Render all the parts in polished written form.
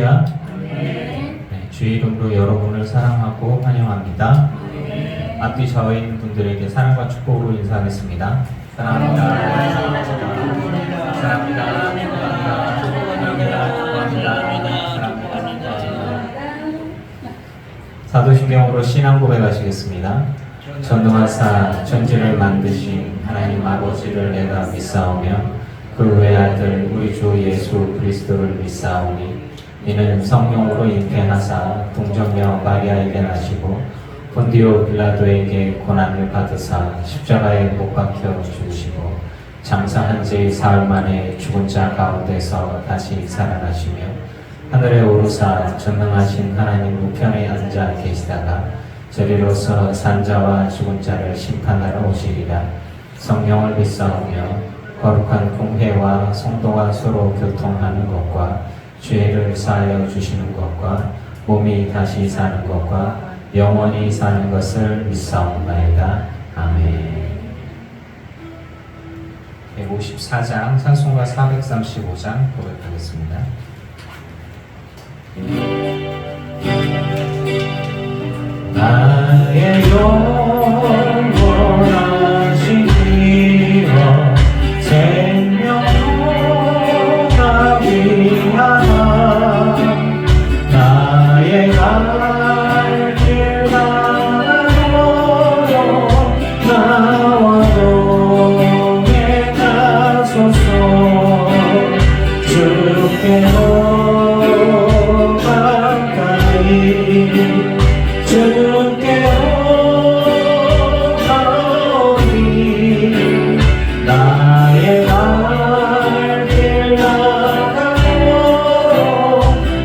할렐루야. 네, 주의 이름으로 여러분을 사랑하고 환영합니다. 앞뒤 좌우에 있는 분들에게 사랑과 축복으로 인사하겠습니다. 사랑합니다. 사랑합니다. 사랑합니다. 사도신경으로 신앙 고백하시겠습니다. 전능하사 천지를 만드신 하나님 아버지를 내가 믿사오며 그 외아들 우리 주 예수 그리스도를 믿사오니 이는 성령으로 잉태하사 동정녀 마리아에게 나시고 본디오 빌라도에게 고난을 받으사 십자가에 못 박혀 죽으시고 장사한 지 사흘 만에 죽은 자 가운데서 다시 살아나시며 하늘에 오르사 전능하신 하나님 우편에 앉아 계시다가 저리로서 산자와 죽은 자를 심판하러 오시리라. 성령을 믿사오며 거룩한 공회와 성도가 서로 교통하는 것과 죄를 사하여 주시는 것과 몸이 다시 사는 것과 영원히 사는 것을 믿사옵나이다. 아멘. 154장 찬송가 435장 고백하겠습니다. 나의 영원하신 이여 생명보다 귀하나 나의 갈 길 가나로 나와 동행 가소서 주께로 가까이 주께로 가오니 나의 갈 길 나가로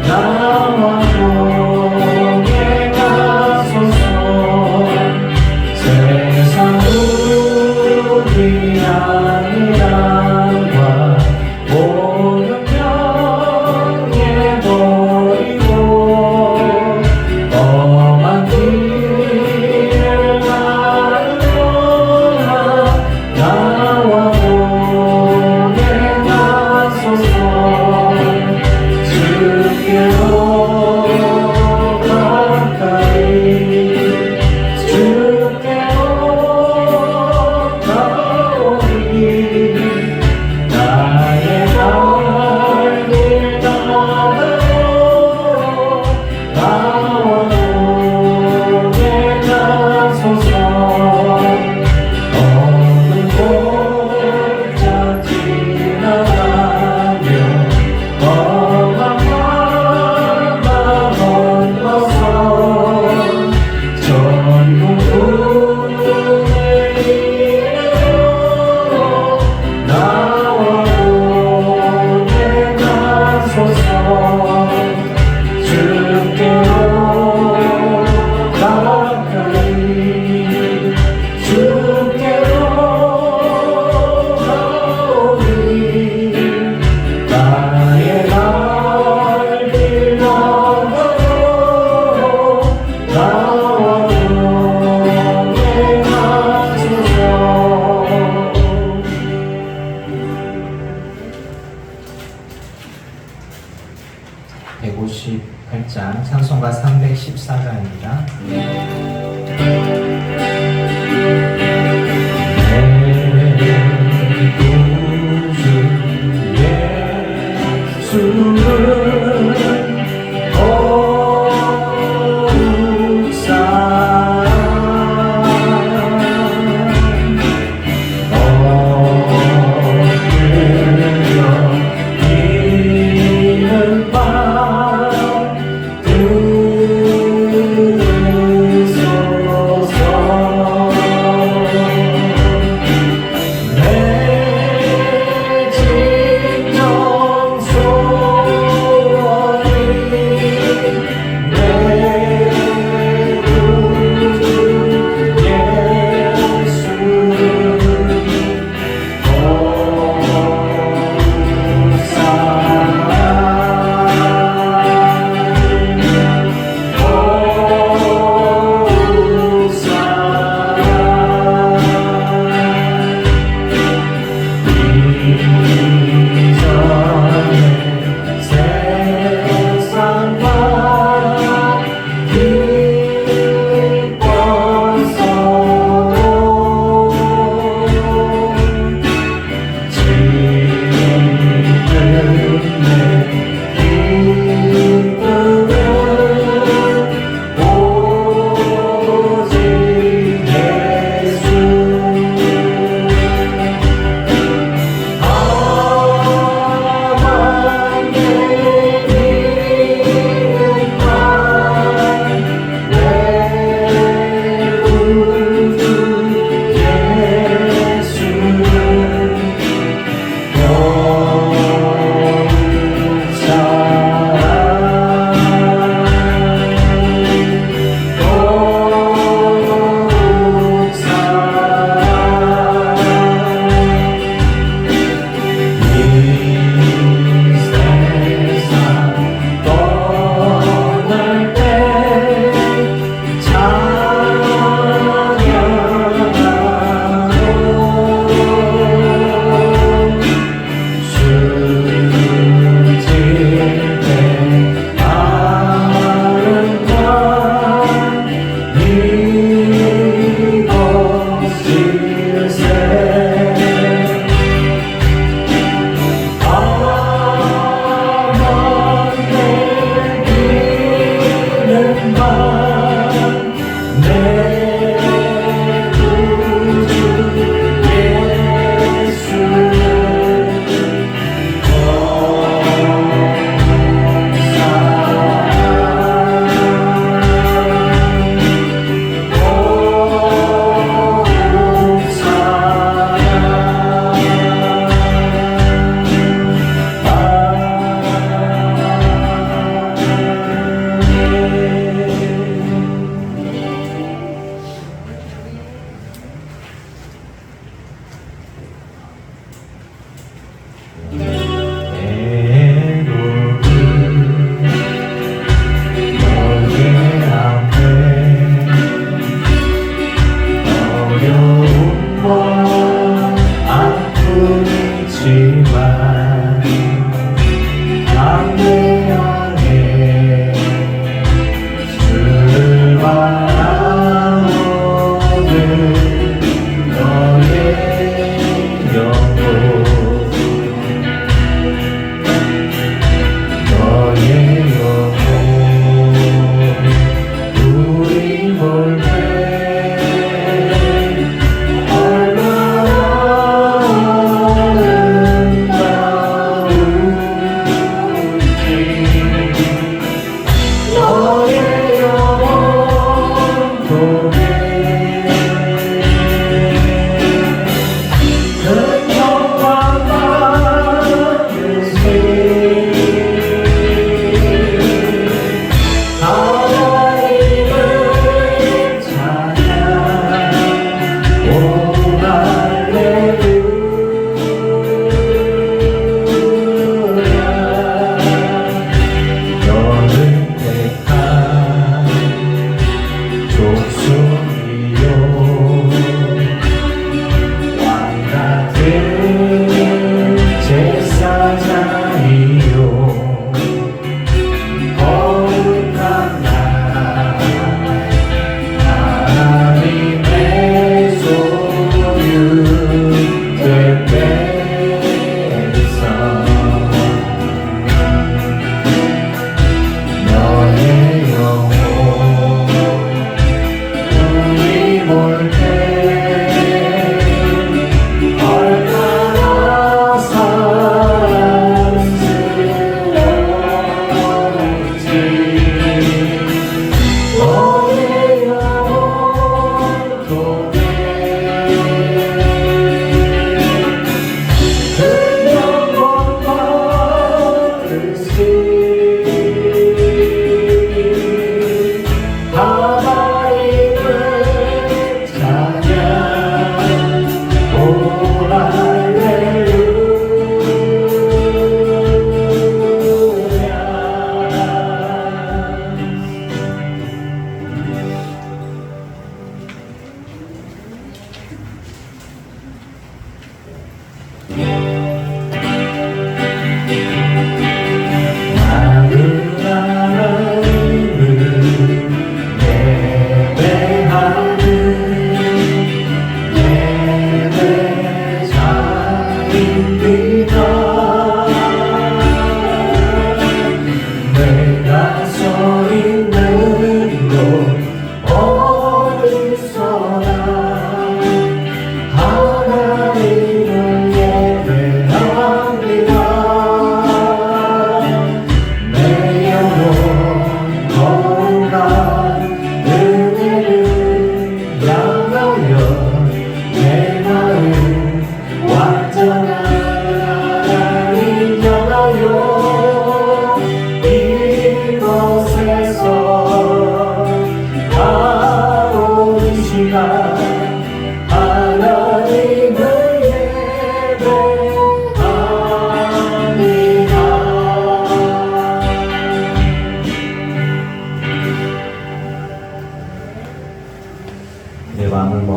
나와 동행 가소서 세상 우리 아니란과 모든 병에 버리고 험한 길을 가르노라 나와 동행 가소서 주께로 가까이 주께로 가오니 나의 갈 길 나가로 나와 동행 가소서 어느 곳자 지나가며 험한 바다 건너서 전국을 이루어 나와 동행 가소서 주께로 가까이 주께로 가오니 나의 갈 길 나가로 나와 동행 가소서 158장 찬송가 314장입니다. 내 구주 예수는 거룩 사랑 얻으려 이는 밤 내 진정 소원을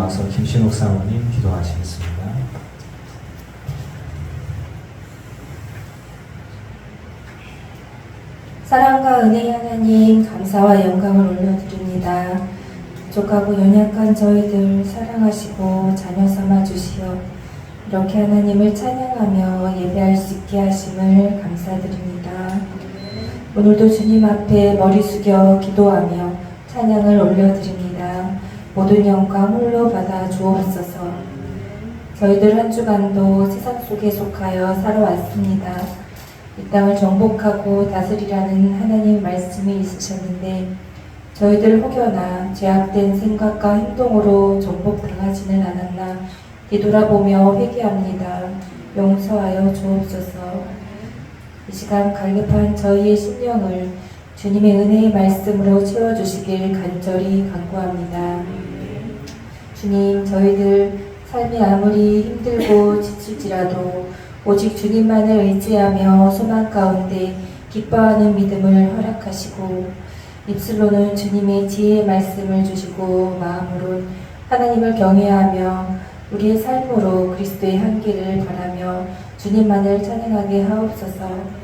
나와서 김신욱 사모님 기도하시겠습니다. 사랑과 은혜의 하나님, 감사와 영광을 올려드립니다. 부족하고 연약한 저희들 사랑하시고 자녀 삼아 주시어 이렇게 하나님을 찬양하며 예배할 수 있게 하심을 감사드립니다. 오늘도 주님 앞에 머리 숙여 기도하며 찬양을 올려드립니다. 모든 영광 홀로 받아 주옵소서. 저희들 한 주간도 세상 속에 속하여 살아왔습니다. 이 땅을 정복하고 다스리라는 하나님의 말씀이 있으셨는데 저희들 혹여나 죄악된 생각과 행동으로 정복당하지는 않았나 뒤돌아보며 회개합니다. 용서하여 주옵소서. 이 시간 갈급한 저희의 심령을 주님의 은혜의 말씀으로 채워주시길 간절히 간구합니다. 주님, 저희들 삶이 아무리 힘들고 지칠지라도 오직 주님만을 의지하며 소망 가운데 기뻐하는 믿음을 허락하시고 입술로는 주님의 지혜의 말씀을 주시고 마음으로 하나님을 경외하며 우리의 삶으로 그리스도의 한계를 바라며 주님만을 찬양하게 하옵소서.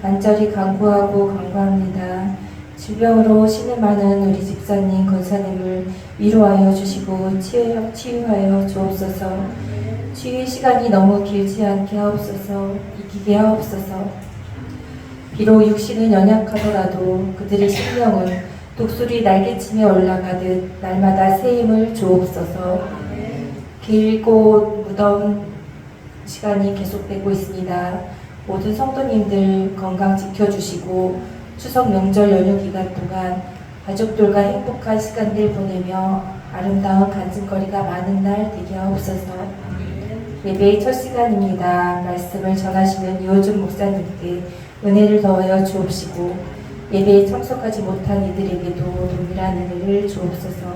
간절히 간구하고 간구합니다. 질병으로 신음하는 우리 집사님, 권사님을 위로하여 주시고 치유하여 주옵소서. 치유의 시간이 너무 길지 않게 하옵소서. 이기게 하옵소서. 비록 육신은 연약하더라도 그들의 심령은 독수리 날개치며 올라가듯 날마다 새 힘을 주옵소서. 길고 무더운 시간이 계속되고 있습니다. 모든 성도님들 건강 지켜주시고 추석 명절 연휴 기간 동안 가족들과 행복한 시간들 보내며 아름다운 간증거리가 많은 날 되게 하옵소서. 예배의 첫 시간입니다. 말씀을 전하시는 이호준 목사님께 은혜를 더하여 주옵시고 예배에 참석하지 못한 이들에게도 동일한 은혜를 주옵소서.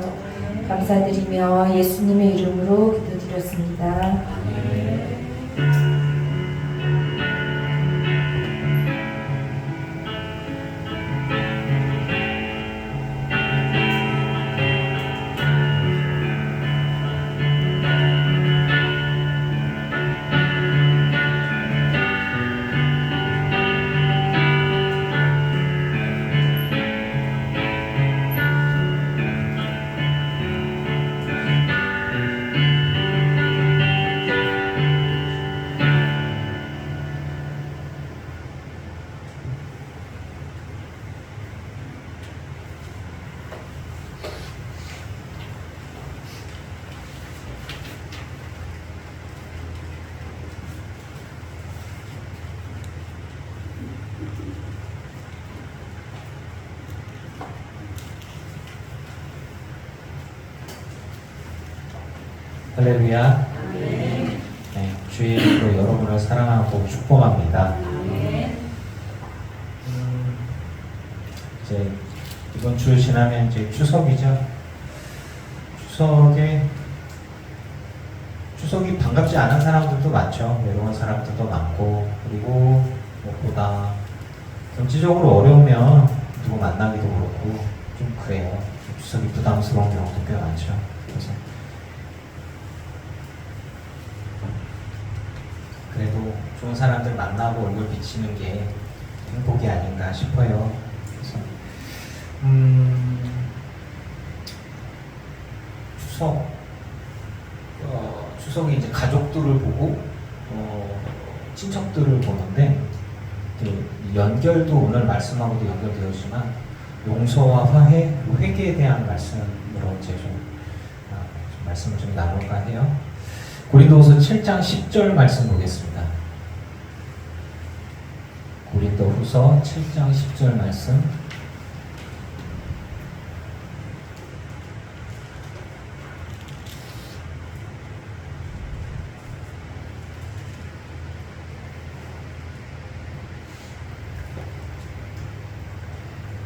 감사드리며 예수님의 이름으로 기도드렸습니다. 할렐루야. 네, 주의 이름으로 여러분을 사랑하고 축복합니다. 이제 이번 주 지나면 이제 추석이죠. 추석이 반갑지 않은 사람들도 많죠. 외로운 사람들도 많고, 그리고 무엇보다 경제적으로 어려우면 누구 만나기도 그렇고 좀 그래요. 추석이 부담스러운 경우도 꽤 많죠. 그래서 그래도 좋은 사람들 만나고 얼굴 비치는 게 행복이 아닌가 싶어요. 그래서 추석이 이제 가족들을 보고 친척들을 보는데 연결도 오늘 말씀하고도 연결되었지만 용서와 화해, 회개에 대한 말씀으로 이제 좀 말씀을 좀 나눌까 해요. 고린도후서 7장 10절 말씀 보겠습니다. 고린도후서 7장 10절 말씀.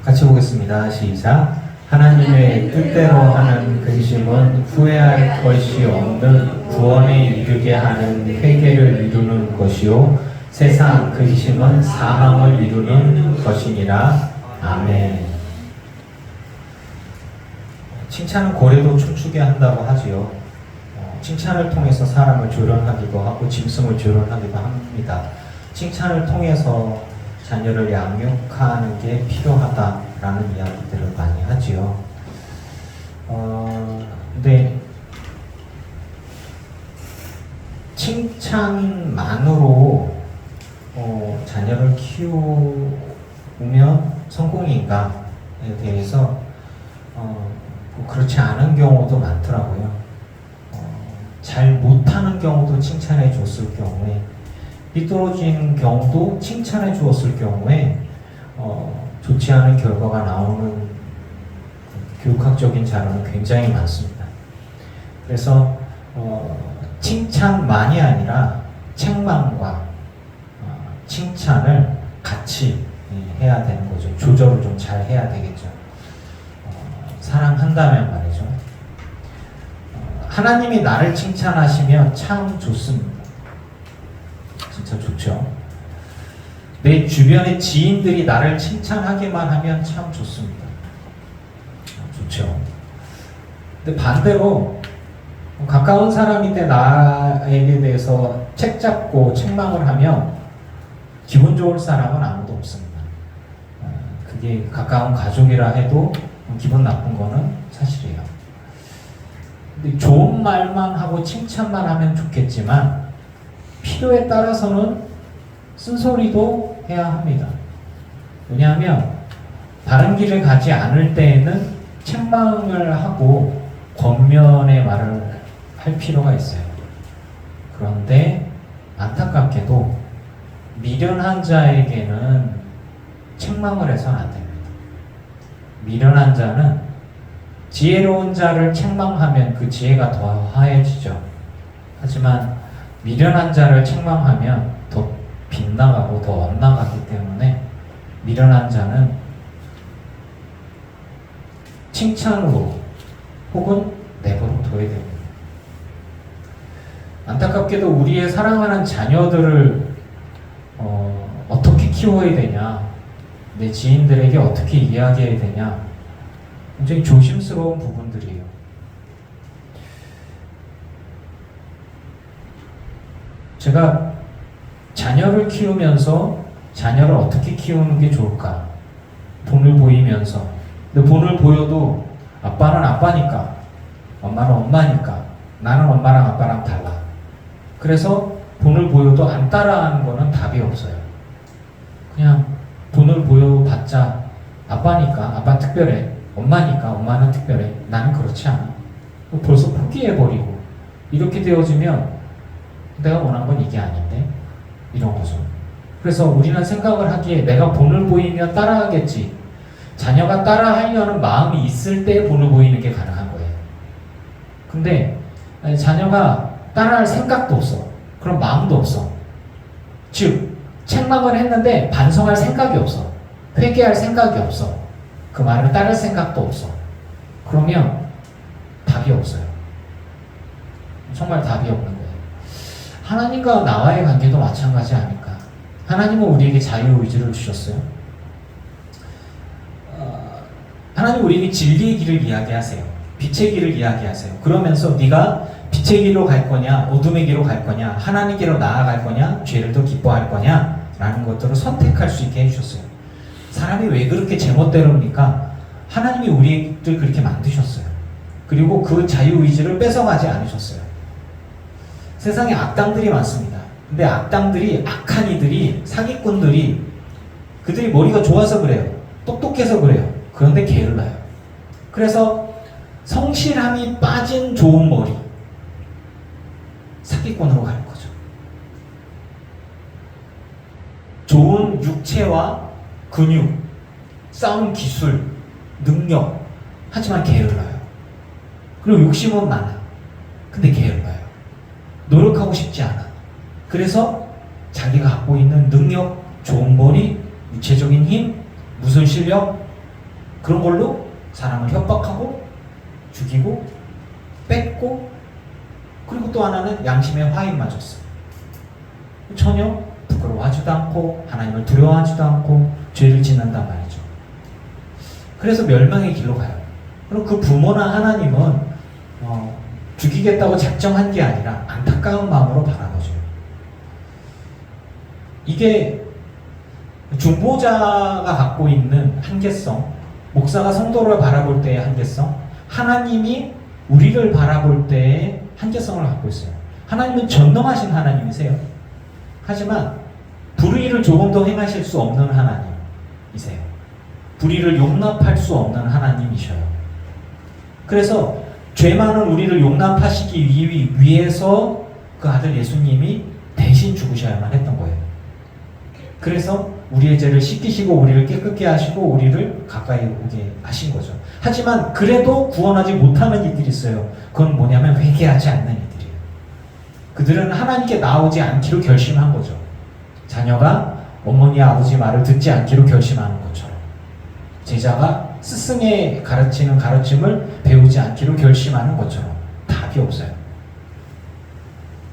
같이 보겠습니다. 시작. 하나님의 뜻대로 하는 근심은 후회할 것이 없는 구원에 이르게 하는 회개를 이루는 것이요 세상 근심은 사망을 이루는 것이니라. 아멘. 칭찬은 고래도 춤추게 한다고 하지요. 칭찬을 통해서 사람을 조련하기도 하고 짐승을 조련하기도 합니다. 칭찬을 통해서 자녀를 양육하는 게 필요하다라는 이야기들을 많이 하지요. 근데 칭찬만으로 자녀를 키우면 성공인가에 대해서 그렇지 않은 경우도 많더라고요. 잘 못하는 경우도 칭찬해 줬을 경우에, 삐뚤어진 경우도 칭찬해 주었을 경우에 좋지 않은 결과가 나오는 교육학적인 자료는 굉장히 많습니다. 그래서 칭찬만이 아니라 책망과 칭찬을 같이 해야 되는 거죠. 조절을 좀 잘 해야 되겠죠. 사랑한다면 말이죠. 하나님이 나를 칭찬하시면 참 좋습니다. 진짜 좋죠. 내 주변의 지인들이 나를 칭찬하기만 하면 참 좋습니다. 좋죠. 근데 반대로 가까운 사람인데 나에게 대해서 책잡고 책망을 하면 기분 좋을 사람은 아무도 없습니다. 그게 가까운 가족이라 해도 기분 나쁜 거는 사실이에요. 근데 좋은 말만 하고 칭찬만 하면 좋겠지만 필요에 따라서는 쓴소리도 해야 합니다. 왜냐하면 바른 길을 가지 않을 때에는 책망을 하고 권면의 말을 할 필요가 있어요. 그런데 안타깝게도 미련한 자에게는 책망을 해서는 안 됩니다. 미련한 자는 지혜로운 자를 책망하면 그 지혜가 더 화해지죠. 하지만 미련한 자를 책망하면 더 빗나가고 더 엇나가기 때문에 미련한 자는 칭찬으로 혹은 내버려 둬야 됩니다. 안타깝게도 우리의 사랑하는 자녀들을 어떻게 키워야 되냐, 내 지인들에게 어떻게 이야기해야 되냐, 굉장히 조심스러운 부분들이에요. 제가 자녀를 키우면서 자녀를 어떻게 키우는 게 좋을까? 본을 보이면서. 근데 본을 보여도 아빠는 아빠니까, 엄마는 엄마니까, 나는 엄마랑 아빠랑 달라. 그래서 본을 보여도 안 따라하는 거는 답이 없어요. 그냥 본을 보여봤자 아빠니까 아빠 특별해, 엄마니까 엄마는 특별해, 나는 그렇지 않아. 벌써 포기해버리고 이렇게 되어지면 내가 원한 건 이게 아닌데, 이런 거죠. 그래서 우리는 생각을 하기에 내가 본을 보이면 따라하겠지, 자녀가 따라하려는 마음이 있을 때 본을 보이는 게 가능한 거예요. 근데 자녀가 따라할 생각도 없어. 그런 마음도 없어. 즉 책망을 했는데 반성할 생각이 없어. 회개할 생각이 없어. 그 말을 따를 생각도 없어. 그러면 답이 없어요. 정말 답이 없는 거예요. 하나님과 나와의 관계도 마찬가지 아닐까. 하나님은 우리에게 자유의지를 주셨어요. 하나님 우리에게 진리의 길을 이야기하세요. 빛의 길을 이야기하세요. 그러면서 네가 빛의 길로 갈 거냐, 어둠의 길로 갈 거냐, 하나님께로 나아갈 거냐, 죄를 더 기뻐할 거냐 라는 것들을 선택할 수 있게 해주셨어요. 사람이 왜 그렇게 제멋대로입니까? 하나님이 우리를 그렇게 만드셨어요. 그리고 그 자유의지를 뺏어가지 않으셨어요. 세상에 악당들이 많습니다. 근데 악당들이, 악한 이들이, 사기꾼들이, 그들이 머리가 좋아서 그래요. 똑똑해서 그래요. 그런데 게을러요. 그래서 성실함이 빠진 좋은 머리, 사기꾼으로 가는 거죠. 좋은 육체와 근육, 싸움 기술, 능력, 하지만 게을러요. 그리고 욕심은 많아. 근데 게을러요. 노력하고 싶지 않아. 그래서 자기가 갖고 있는 능력, 좋은 머리, 육체적인 힘, 무슨 실력, 그런 걸로 사람을 협박하고 죽이고 뺏고, 그리고 또 하나는 양심의 화인 맞았어요. 전혀 부끄러워하지도 않고 하나님을 두려워하지도 않고 죄를 짓는단 말이죠. 그래서 멸망의 길로 가요. 그럼 그 부모나 하나님은 죽이겠다고 작정한 게 아니라 안타까운 마음으로 바라보죠. 이게 중보자가 갖고 있는 한계성, 목사가 성도를 바라볼 때의 한계성, 하나님이 우리를 바라볼 때의 한계성을 갖고 있어요. 하나님은 전능하신 하나님이세요. 하지만 불의를 조금 더 행하실 수 없는 하나님이세요. 불의를 용납할 수 없는 하나님이셔요. 그래서 죄 많은 우리를 용납하시기 위해서 그 아들 예수님이 대신 죽으셔야만 했던 거예요. 그래서 우리의 죄를 씻기시고 우리를 깨끗게 하시고 우리를 가까이 오게 하신 거죠. 하지만 그래도 구원하지 못하는 이들이 있어요. 그건 뭐냐면 회개하지 않는 이들이에요. 그들은 하나님께 나오지 않기로 결심한 거죠. 자녀가 어머니 아버지 말을 듣지 않기로 결심하는 것처럼 제자가 스승의 가르치는 가르침을 배우지 않기로 결심하는 것처럼 답이 없어요.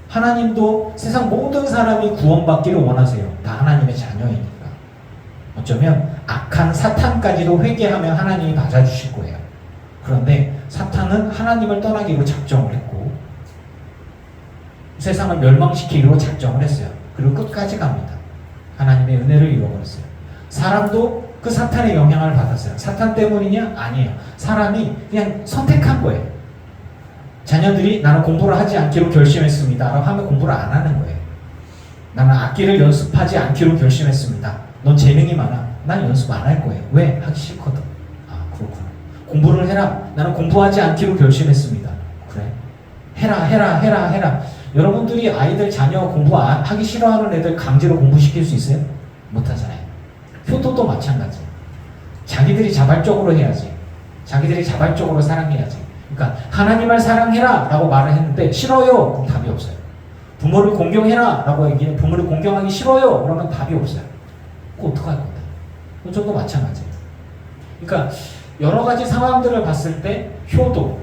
하나님도 세상 모든 사람이 구원받기를 원하세요. 다 하나님의 자녀이니까. 어쩌면 악한 사탄까지도 회개하면 하나님이 받아주실 거예요. 그런데 사탄은 하나님을 떠나기로 작정을 했고 세상을 멸망시키기로 작정을 했어요. 그리고 끝까지 갑니다. 하나님의 은혜를 잃어버렸어요. 사람도 그 사탄의 영향을 받았어요. 사탄 때문이냐? 아니에요. 사람이 그냥 선택한 거예요. 자녀들이 나는 공부를 하지 않기로 결심했습니다 라고 하면 공부를 안 하는 거예요. 나는 악기를 연습하지 않기로 결심했습니다. 넌 재능이 많아. 난 연습 안 할 거예요. 왜? 하기 싫거든. 아, 그렇구나. 공부를 해라. 나는 공부하지 않기로 결심했습니다. 그래? 해라. 여러분들이 아이들 자녀 공부하기 싫어하는 애들 강제로 공부시킬 수 있어요? 못하잖아요. 효도도 마찬가지. 자기들이 자발적으로 해야지. 자기들이 자발적으로 사랑해야지. 그러니까 하나님을 사랑해라 라고 말을 했는데 싫어요. 그럼 답이 없어요. 부모를 공경해라 라고 얘기해 부모를 공경하기 싫어요. 그러면 답이 없어요. 그거 어떡할 건데? 그것도 마찬가지예요. 그러니까 여러 가지 상황들을 봤을 때 효도,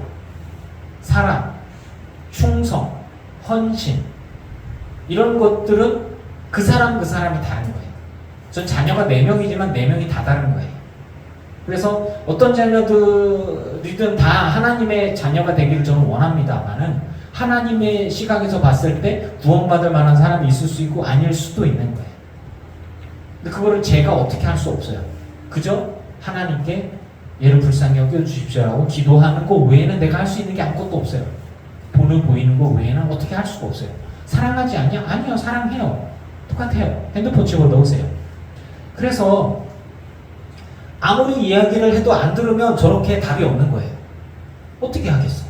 사랑, 충성, 헌신 이런 것들은 그 사람이 다른 거예요. 전 자녀가 4명이지만 4명이 다 다른 거예요. 그래서 어떤 자녀들이든 다 하나님의 자녀가 되기를 저는 원합니다만은 하나님의 시각에서 봤을 때 구원받을 만한 사람이 있을 수 있고 아닐 수도 있는 거예요. 근데 그거를 제가 어떻게 할 수 없어요. 그저 하나님께 얘를 불쌍히 여겨주십시오라고 기도하는 거 외에는 내가 할 수 있는 게 아무것도 없어요. 돈을 보이는 거 외에는 어떻게 할 수가 없어요. 사랑하지 않냐? 아니요, 사랑해요. 똑같아요. 핸드폰 집어 넣으세요. 그래서 아무리 이야기를 해도 안 들으면 저렇게 답이 없는 거예요. 어떻게 하겠어?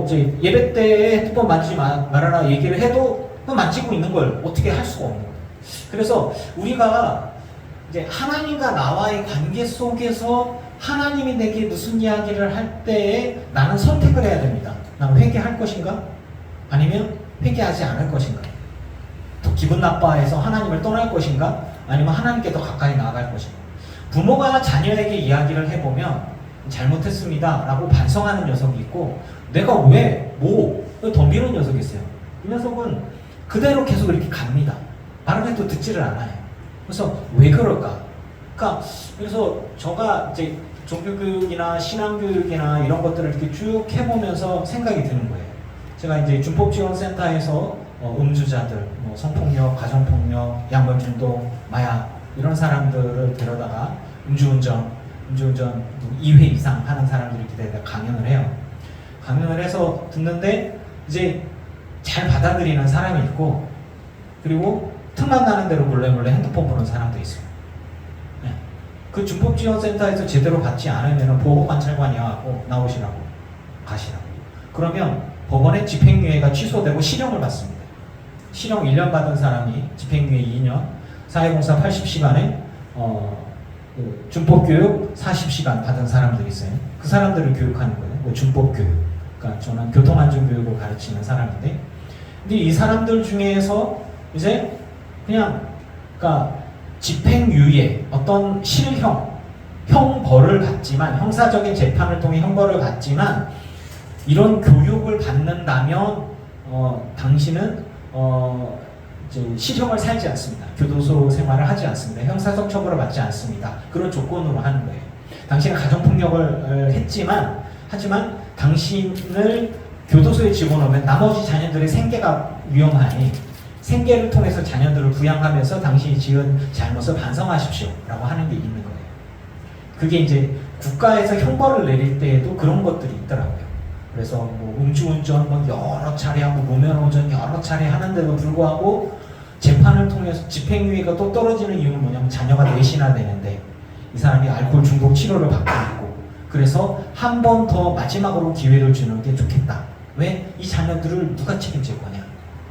이제 예배 때 핸드폰 만지지 말아라 얘기를 해도 만지고 있는 걸 어떻게 할 수가 없는 거예요. 그래서 우리가 이제 하나님과 나와의 관계 속에서 하나님이 내게 무슨 이야기를 할 때에 나는 선택을 해야 됩니다. 나는 회개할 것인가? 아니면 회개하지 않을 것인가? 더 기분 나빠해서 하나님을 떠날 것인가? 아니면 하나님께 더 가까이 나아갈 것인가? 부모가 자녀에게 이야기를 해보면 잘못했습니다 라고 반성하는 녀석이 있고 내가 덤비는 녀석이 있어요. 이 녀석은 그대로 계속 이렇게 갑니다. 말을 해도 듣지를 않아요. 그래서 왜 그럴까? 그래서 제가 이제 종교교육이나 신앙교육이나 이런 것들을 이렇게 쭉 해보면서 생각이 드는 거예요. 제가 이제 준법지원센터에서 음주자들, 성폭력, 가정폭력, 약물중독, 마약 이런 사람들을 데려다가 음주운전 2회 이상 하는 사람들이 이렇게 강연을 해요. 강연을 해서 듣는데 이제 잘 받아들이는 사람이 있고 그리고 틈만 나는 대로 몰래 핸드폰 보는 사람도 있어요. 네. 그 준법지원센터에서 제대로 받지 않으면 보호관찰관이 와서 나오시라고 가시라고. 그러면 법원에 집행유예가 취소되고 실형을 받습니다. 실형 1년 받은 사람이 집행유예 2년, 사회봉사 80시간에 준법교육 40시간 받은 사람들이 있어요. 그 사람들을 교육하는 거예요. 준법교육. 그러니까 저는 교통안전교육을 가르치는 사람인데, 근데 이 사람들 중에서 이제 그러니까 집행유예, 어떤 형벌을 받지만, 형사적인 재판을 통해 형벌을 받지만, 이런 교육을 받는다면, 당신은, 이제 실형을 살지 않습니다. 교도소 생활을 하지 않습니다. 형사적 처벌을 받지 않습니다. 그런 조건으로 하는 거예요. 당신은 가정폭력을 하지만 당신을 교도소에 집어넣으면 나머지 자녀들의 생계가 위험하니 생계를 통해서 자녀들을 부양하면서 당신이 지은 잘못을 반성하십시오 라고 하는 게 있는 거예요. 그게 이제 국가에서 형벌을 내릴 때에도 그런 것들이 있더라고요. 그래서 뭐 음주운전 뭐 여러 차례 하고 무면허운전 여러 차례 하는데도 불구하고 재판을 통해서 집행유예가 또 떨어지는 이유는 뭐냐면 자녀가 넷이나 되는데 이 사람이 알코올 중독 치료를 받고 있고 그래서 한 번 더 마지막으로 기회를 주는 게 좋겠다. 왜? 이 자녀들을 누가 책임질 거냐?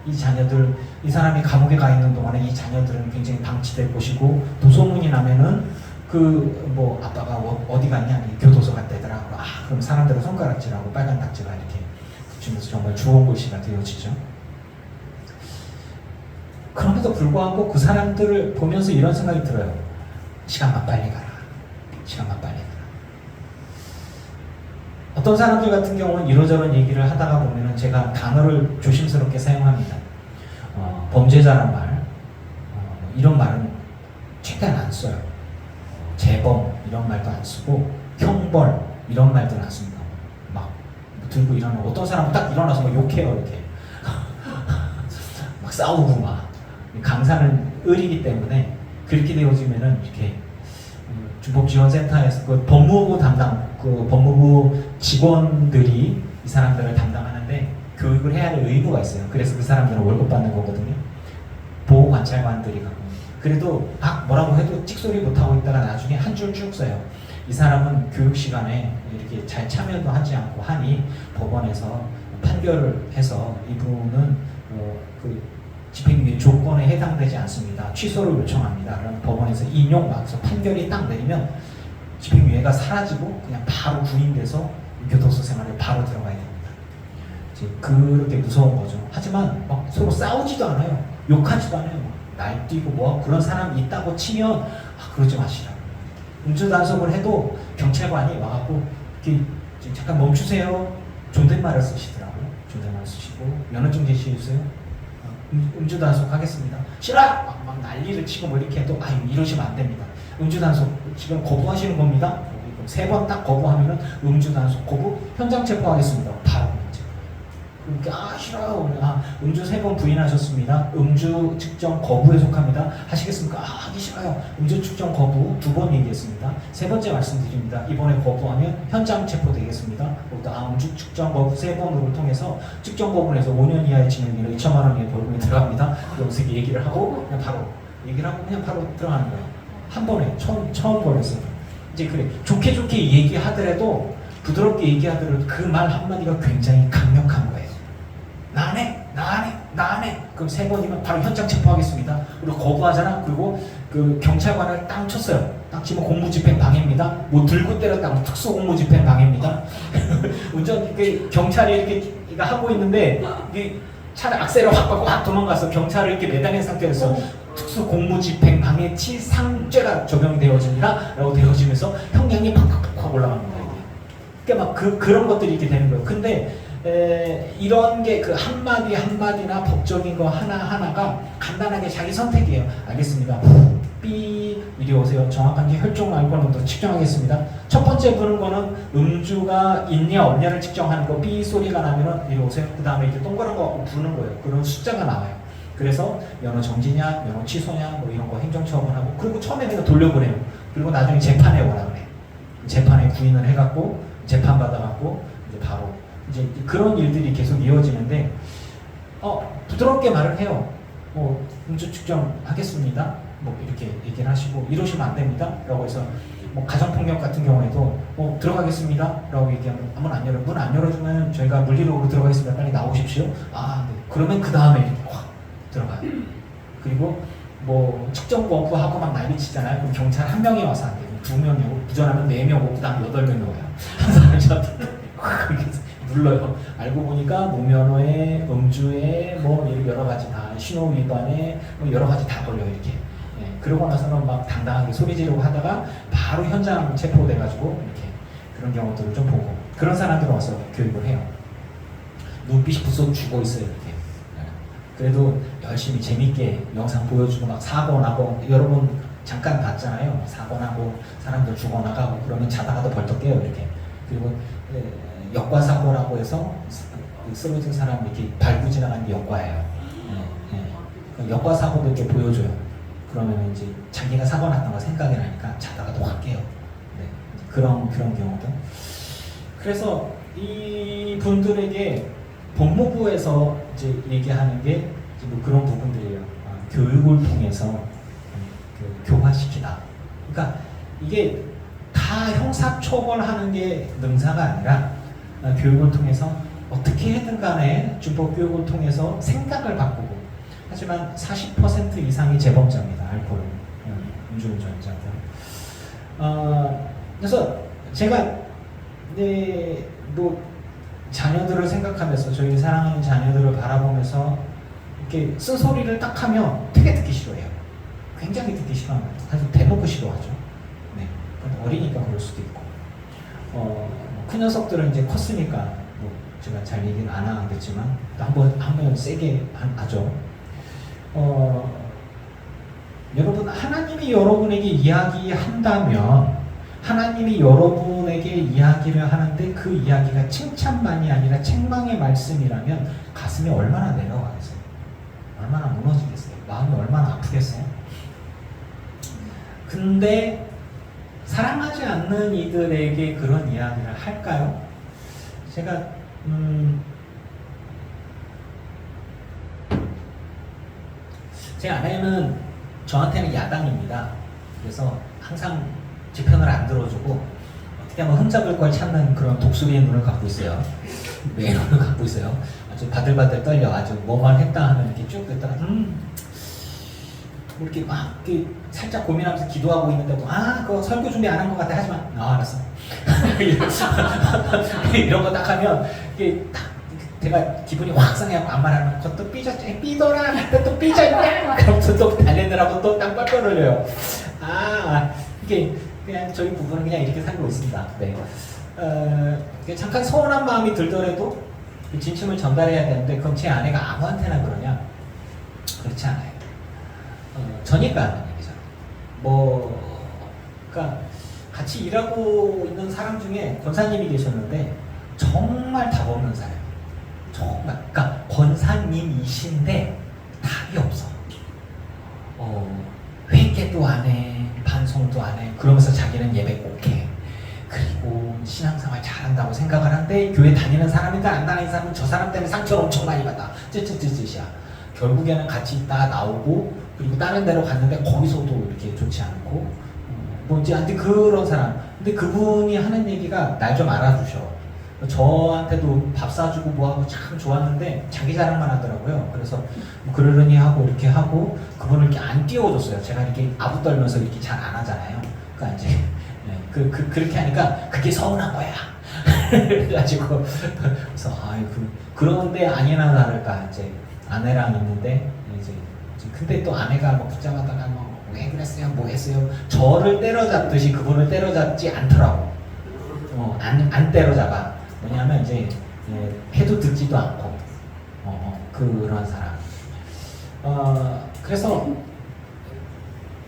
이 자녀들, 이 사람이 감옥에 가 있는 동안에 이 자녀들은 굉장히 방치될 것이고 또 소문이 나면은 그 뭐 아빠가 어디 갔냐? 교도소 갔다더라. 그럼 사람들은 손가락질하고 빨간 딱지가 이렇게 붙이면서 정말 주원고시가 되어지죠. 그럼에도 불구하고 그 사람들을 보면서 이런 생각이 들어요. 시간만 빨리 가라. 시간만 빨리 가라. 어떤 사람들 같은 경우는 이러저런 얘기를 하다가 보면은 제가 단어를 조심스럽게 사용합니다. 범죄자란 말, 이런 말은 최대한 안 써요. 재범 이런 말도 안 쓰고 형벌 이런 말도 안 씁니다. 막 들고 일어나는 어떤 사람은 딱 일어나서 막 욕해요 이렇게 막 싸우고 막 강사는 을이기 때문에 그렇게 되어지면은 이렇게 준법지원센터에서 그 법무부 담당 그 법무부 직원들이 이 사람들을 담당하는데 교육을 해야 할 의무가 있어요. 그래서 그 사람들은 월급 받는 거거든요. 보호관찰관들이 가고 그래도 막 뭐라고 해도 찍소리 못하고 있다가 나중에 한 줄 쭉 써요. 이 사람은 교육 시간에 이렇게 잘 참여도 하지 않고 하니 법원에서 판결을 해서 이분은 그 집행유예 조건에 해당되지 않습니다. 취소를 요청합니다. 그럼 법원에서 인용 막서 판결이 딱 내리면 집행유예가 사라지고 그냥 바로 구인돼서 교도소 생활에 바로 들어가야 됩니다. 이제 그렇게 무서운 거죠. 하지만 막 서로 싸우지도 않아요. 욕하지도 않아요. 날뛰고 뭐 그런 사람이 있다고 치면 그러지 마시라고. 음주단속을 해도 경찰관이 와갖고 이렇게 잠깐 멈추세요. 존댓말을 쓰시더라고요. 존댓말 쓰시고 면허증 제시해주세요. 음주단속 하겠습니다. 싫어! 막 난리를 치고 뭐 이렇게 해도 이러시면 안 됩니다. 음주단속 지금 거부하시는 겁니다. 3번 딱 거부하면은 음주단속 거부 현장 체포하겠습니다. 바로 이제 그렇게 싫어요. 음주 3번 부인하셨습니다. 음주 측정 거부에 속합니다. 하시겠습니까? 하기 싫어요. 음주 측정 거부 2번 얘기했습니다. 3번째 말씀드립니다. 이번에 거부하면 현장 체포되겠습니다. 음주 측정 거부 3번으로 통해서 측정 거부를 해서 5년 이하의 징역이나 2천만 원 이하의 벌금이 들어갑니다. 여기서 얘기를 하고 그냥 바로 얘기를 하고 그냥 바로 들어가는 거예요. 한 번에 처음 걸렸어요. 이제 그래 좋게 얘기하더라도 부드럽게 얘기하더라도 그 말 한마디가 굉장히 강력한 거예요. 나 안 해. 그럼 3번이면 바로 현장 체포하겠습니다. 그리고 거부하잖아. 그리고 그 경찰관을 땅 쳤어요. 딱 치면 공무집행 방해입니다. 뭐 들고 때렸다고 특수 공무집행 방해입니다. 운전 경찰이 이렇게 하고 있는데 이게 차를 악셀을 확 밟고 확 도망가서 경찰을 이렇게 매달린 상태에서 특수 공무집행 방해 치상죄가 적용되어집니다. 라고 되어지면서 형량이 팍팍팍 올라갑니다. 그러니까 막 그런 것들이 이렇게 되는 거예요. 근데 이런 게 그 한마디나 법적인 거 하나하나가 간단하게 자기 선택이에요. 알겠습니다. 삐 이리 오세요. 정확한지 혈중 알코올농도 측정하겠습니다. 첫 번째 부는 거는 음주가 있냐 없냐를 측정하는 거. 삐 소리가 나면은 이리 오세요. 그 다음에 이렇게 동그란 거 갖고 부는 거예요. 그런 숫자가 나와요. 그래서 면허 정지냐, 면허 취소냐, 뭐 이런 거 행정처분하고 그리고 처음에 그냥 돌려보내요. 그리고 나중에 재판에 오라 그래. 재판에 구인을 해갖고 재판 받아갖고 이제 바로 이제 그런 일들이 계속 이어지는데 부드럽게 말을 해요. 음주 측정하겠습니다. 뭐 이렇게 얘기를 하시고 이러시면 안 됩니다. 라고 해서 뭐 가정폭력 같은 경우에도 들어가겠습니다. 라고 얘기하면 문 안 열어주면 저희가 물리력으로 들어가겠습니다. 빨리 나오십시오. 네. 그러면 그 다음에 이렇게 확 들어가요. 그리고 뭐 측정 거부하고 막 난리 치잖아요. 그럼 경찰 1명이 와서 안 돼요. 2명이 오고 부전하면 4명 오고 그 다음 8명이 와요. 그래서 눌러요. 알고 보니까 무면허에 음주에 뭐 여러 가지 다 신호 위반에 뭐 여러 가지 다 걸려요. 이렇게. 그러고 나서는 막 당당하게 소리 지르고 하다가 바로 현장 체포돼가지고 이렇게 그런 경우들을 좀 보고 그런 사람들 와서 교육을 해요. 눈빛이 부쩍 죽어 있어요. 이렇게. 그래도 열심히 재밌게 영상 보여주고 막 사고 나고 여러분 잠깐 봤잖아요. 사고 나고 사람들 죽어나가고 그러면 자다가도 벌떡 깨요. 이렇게. 그리고 역과사고라고 해서 쓰러진 사람 이렇게 밟고 지나가는 게 역과예요. 역과사고도 이렇게 보여줘요. 그러면 이제 자기가 사고 났던 거 생각이 나니까 자다가 또 확 깨요. 네, 그런 경우도. 그래서 이 분들에게 법무부에서 이제 얘기하는 게 이제 뭐 그런 부분들이에요. 교육을 통해서 교화시키다. 그러니까 이게 다 형사처벌하는 게 능사가 아니라 교육을 통해서 어떻게든 간에 준법 교육을 통해서 생각을 바꾸고, 하지만 40% 이상이 재범자입니다. 알코올 음주운전자들. 그래서 제가 뭐 자녀들을 생각하면서, 저희 사랑하는 자녀들을 바라보면서 이렇게 쓴소리를 딱 하면 되게 듣기 싫어해요. 굉장히 듣기 싫어합니다. 사실 대놓고 싫어하죠. 네, 어리니까 그럴 수도 있고, 큰 녀석들은 이제 컸으니까 뭐 제가 잘 얘기는 안 하겠지만 한번 세게 하죠. 여러분, 하나님이 여러분에게 이야기한다면, 하나님이 여러분에게 이야기를 하는데 그 이야기가 칭찬만이 아니라 책망의 말씀이라면 가슴이 얼마나 내려가겠어요? 얼마나 무너지겠어요? 마음이 얼마나 아프겠어요? 근데 사랑하지 않는 이들에게 그런 이야기를 할까요? 제가 제 아내는 저한테는 야당입니다. 그래서 항상 제 편을 안 들어주고 어떻게 하면 흠잡을 걸 찾는 그런 독수리의 눈을 갖고 있어요. 네, 눈을 갖고 있어요. 아주 바들바들 떨려. 아주 뭐만 했다 하면 이렇게 쭉 됐다가 이렇게 막 이렇게 살짝 고민하면서 기도하고 있는데 그거 설교 준비 안 한 것 같아. 하지만 알았어. 이런 거 딱 하면 이게 딱 제가 기분이 확 상해갖고 안 말하면 또 삐졌지, 삐더라, 또 삐졌냐, 그러면서 또 달래느라고 또 땀 뻘뻘 흘려요. 이게 그냥 저희 부부는 그냥 이렇게 살고 있습니다. 네. 잠깐 서운한 마음이 들더라도 그 진심을 전달해야 되는데, 그럼 제 아내가 아무한테나 그러냐? 그렇지 않아요. 저니까 하는 얘기잖아요. 그러니까 같이 일하고 있는 사람 중에 권사님이 계셨는데 정말 답 없는 사람. 정말, 그러니까 권사님이신데 답이 없어. 회개도 안 해, 반송도 안 해. 그러면서 자기는 예배 꼭 해. 그리고 신앙생활 잘한다고 생각을 하는데 교회 다니는 사람이든 안 다니는 사람은 저 사람 때문에 상처를 엄청 많이 받아. 쯧쯧쯧쯧이야. 결국에는 같이 있다 나오고, 그리고 다른 데로 갔는데 거기서도 이렇게 좋지 않고, 이제 그런 사람. 근데 그분이 하는 얘기가 날 좀 알아주셔. 저한테도 밥 사주고 뭐하고 참 좋았는데 자기 자랑만 하더라고요. 그래서 뭐 그러려니 하고 이렇게 하고, 그분을 이렇게 안 띄워줬어요. 제가 이렇게 아부 떨면서 이렇게 잘 안 하잖아요. 그러니까 이제 그렇게 하니까 그게 서운한 거야. 그래가지고 그래서 그런데 아니나 다를까 이제 아내랑 있는데 이제 근데 또 아내가 뭐 붙잡아다가 왜 그랬어요, 뭐 했어요, 저를 때려잡듯이 그분을 때려잡지 않더라고. 안 때려잡아. 왜냐하면 이제 해도 듣지도 않고 그런 사람. 그래서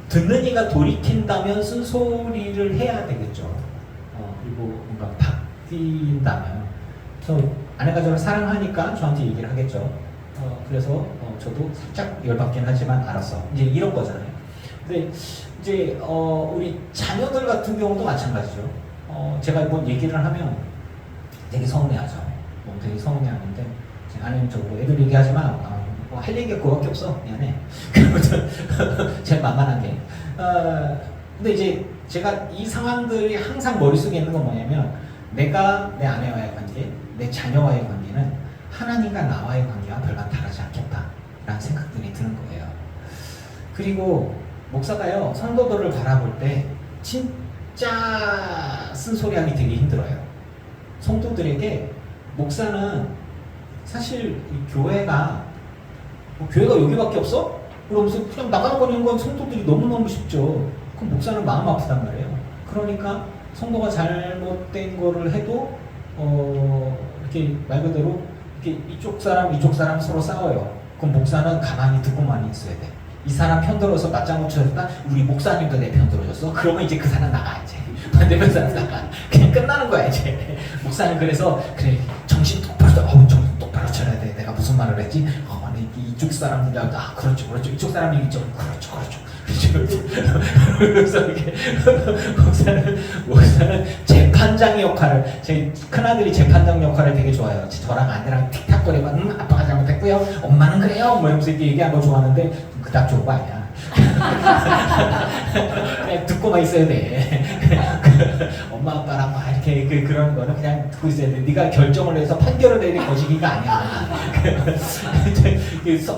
듣는 이가 돌이킨다면 쓴소리를 해야 되겠죠. 그리고 뭔가 바뀐다면. 그래서 아내가 저를 사랑하니까 저한테 얘기를 하겠죠. 그래서 저도 살짝 열받긴 하지만 알았어. 이제 이런 거잖아요. 근데 이제 우리 자녀들 같은 경우도 마찬가지죠. 제가 뭐 얘기를 하면 되게 서운해하죠. 되게 서운해하는데 아내는 저보고 애들 얘기하지 마. 뭐 할 얘기가 그거밖에 없어. 미안해. 그러면 제일 만만하게. 근데 이제 제가 이 상황들이 항상 머릿속에 있는 건 뭐냐면, 내가 내 아내와의 관계, 내 자녀와의 관계는 하나님과 나와의 관계와 별반 다르지 않겠다라는 생각들이 드는 거예요. 그리고 목사가요, 성도들을 바라볼 때 진짜 쓴소리하기 되게 힘들어요. 성도들에게 목사는 사실 이 교회가 여기밖에 없어? 그러면서 그냥 나가버리는 건 성도들이 너무너무 쉽죠. 그럼 목사는 마음 아프단 말이에요. 그러니까 성도가 잘못된 거를 해도 이렇게 말 그대로 이렇게 이쪽 사람 서로 싸워요. 그럼 목사는 가만히 듣고만 있어야 돼. 이 사람 편들어서 맞장구 쳐줬다? 우리 목사님도 내 편 들어줬어? 그러면 이제 그 사람 나가 이제. 반대편 사람 나가. 그냥 끝나는 거야 이제. 목사님 그래서 그래 정신 똑바로 정신 똑바로 차려야 돼. 내가 무슨 말을 했지? 이쪽 사람들 그렇죠 이쪽 사람 얘기 좀 그렇죠. 그래서 이렇게 목사는 재판장 역할을, 제 큰아들이 재판장 역할을 되게 좋아해요. 저랑 아내랑 틱탁거리면 아빠가 잘못했고요, 엄마는 그래요 뭐 이러면서 이렇게 얘기하는 거 좋아하는데 그닥 좋은 거 아니야. 그냥 듣고만 있어야 돼. 엄마 아빠랑 막 이렇게 그런 거는 그냥 듣고 있어야 돼. 네가 결정을 해서 판결을 내릴 거시기가 아니야.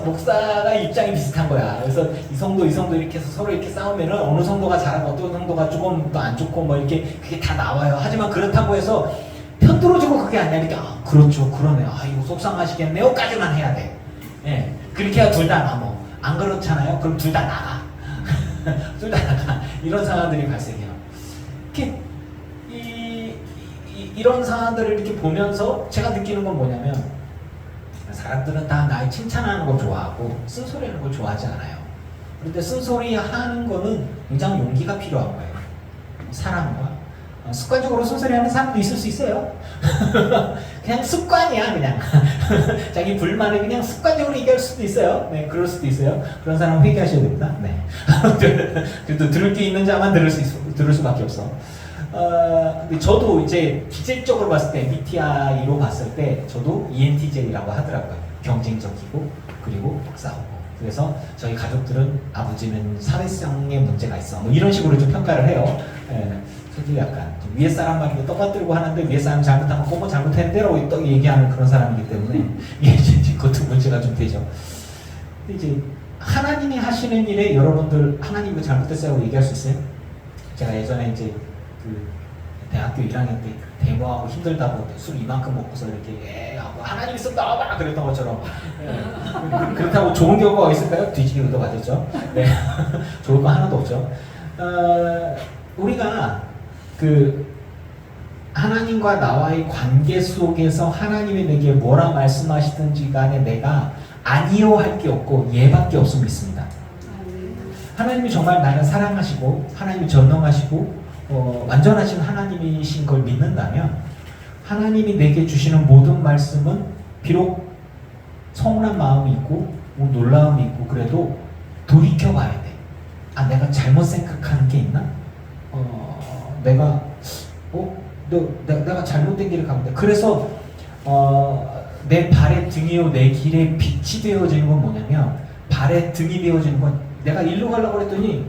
목사가 입장이 비슷한 거야. 그래서 이 성도 이렇게 해서 서로 이렇게 싸우면은 어느 성도가 잘하고 어떤 성도가 조금 또 안 좋고 뭐 이렇게 그게 다 나와요. 하지만 그렇다고 해서 편 들어주고 그게 아니라 이렇게 그렇죠 그러네요. 이거 속상하시겠네요까지만 해야 돼. 예, 그렇게 해야 둘 다 남어. 안 그렇잖아요? 그럼 둘 다 나가. 둘 다 나가. 이런 상황들이 발생해요. 이렇게 이런 상황들을 이렇게 보면서 제가 느끼는 건 뭐냐면, 사람들은 다 나의 칭찬하는 걸 좋아하고 쓴소리하는 걸 좋아하지 않아요. 그런데 쓴소리 하는 거는 굉장히 용기가 필요한 거예요. 사람과 습관적으로 쓴소리하는 사람도 있을 수 있어요. 그냥 습관이야 그냥. 자기 불만을 그냥 습관적으로 얘기할 수도 있어요. 네, 그럴 수도 있어요. 그런 사람은 회개하셔야 됩니다. 네. 그래도 들을 게 있는 자만 들을 수밖에 없어. 근데 저도 이제 기질적으로 봤을 때 MBTI로 봤을 때 저도 ENTJ라고 하더라고요. 경쟁적이고 그리고 싸우고. 그래서 저희 가족들은 아버지는 사회성의 문제가 있어. 뭐 이런 식으로 좀 평가를 해요. 저도 약간 위에 사람 말이고 떠받들고 하는데 위에 사람 잘못하면 꼬모 잘못했는데라고 또 얘기하는 그런 사람이기 때문에 이게 그것도 문제가 좀 되죠. 근데 이제 하나님이 하시는 일에 여러분들 하나님 왜 잘못됐어요? 얘기할 수 있어요? 제가 예전에 이제 그 대학교 1학년 때 데모하고 힘들다고 술 이만큼 먹고서 이렇게 하나님 있으면 나와봐 그랬던 것처럼. 그렇다고 좋은 결과가 있을까요? 뒤지기 얻어 맞았죠. 네. 좋은 거 하나도 없죠. 우리가 그 하나님과 나와의 관계 속에서 하나님이 내게 뭐라 말씀하시든지 간에 내가 아니요 할 게 없고 예밖에 없음을 믿습니다. 하나님이 정말 나를 사랑하시고 하나님이 전능하시고 완전하신 하나님이신 걸 믿는다면 하나님이 내게 주시는 모든 말씀은 비록 서운한 마음이 있고 뭐 놀라움이 있고 그래도 돌이켜봐야 돼. 내가 잘못 생각하는 게 있나? 내가 잘못된 길을 가면 돼. 그래서 내 발의 등이요 내 길의 빛이 되어지는 건 뭐냐면, 발의 등이 되어지는 건 내가 일로 가려고 그랬더니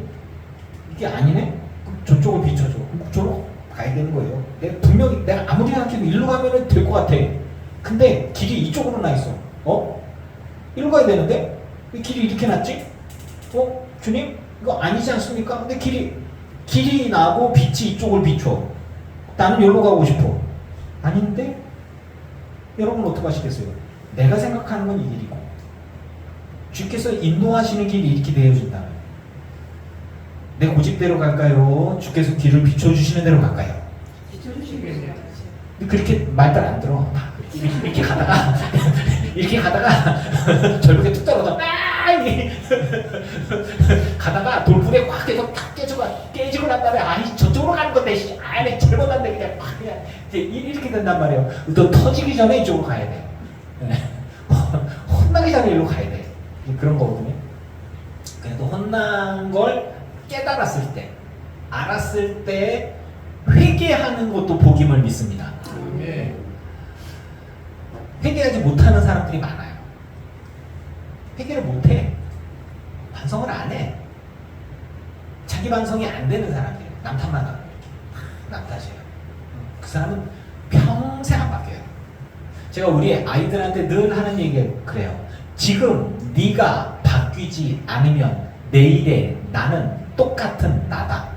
이게 아니네? 저쪽을 비춰줘. 저로 가야 되는 거예요. 분명히 내가 아무리 생각해도 일로 가면 될 것 같아. 근데 길이 이쪽으로 나 있어. 일로 가야 되는데 왜 길이 이렇게 났지? 주님 이거 아니지 않습니까? 근데 길이 나고 빛이 이쪽을 비춰. 나는 여기로 가고 싶어. 아닌데 여러분 어떻게 하시겠어요? 내가 생각하는 건 이 길이고 주께서 인도하시는 길이 이렇게 되어진다면 내 고집대로 갈까요? 주께서 길을 비춰주시는 대로 갈까요? 비춰주시겠네요. 그렇게 말들 안 들어. 이렇게 가다가 절벽에 툭 떨어져 가다가 돌부리에 확 해서 탁 깨지고 난 다음에 저쪽으로 가는 건데 잘못한데 그냥 이렇게 된단 말이에요. 또 터지기 전에 이쪽으로 가야 돼. 혼나기 전에 이리로 가야 돼. 그런 거거든요. 그래도 혼난 걸 깨달았을 때, 알았을 때 회개하는 것도 복임을 믿습니다. 회개하지 못하는 사람들이 많아요. 회개를 못해. 반성을 안 해. 자기 반성이 안 되는 사람들이에요. 남 탓만 하고. 남 탓이에요. 그 사람은 평생 안 바뀌어요. 제가 우리 아이들한테 늘 하는 얘기가 그래요. 지금 네가 바뀌지 않으면 내일의 나는 똑같은 나다.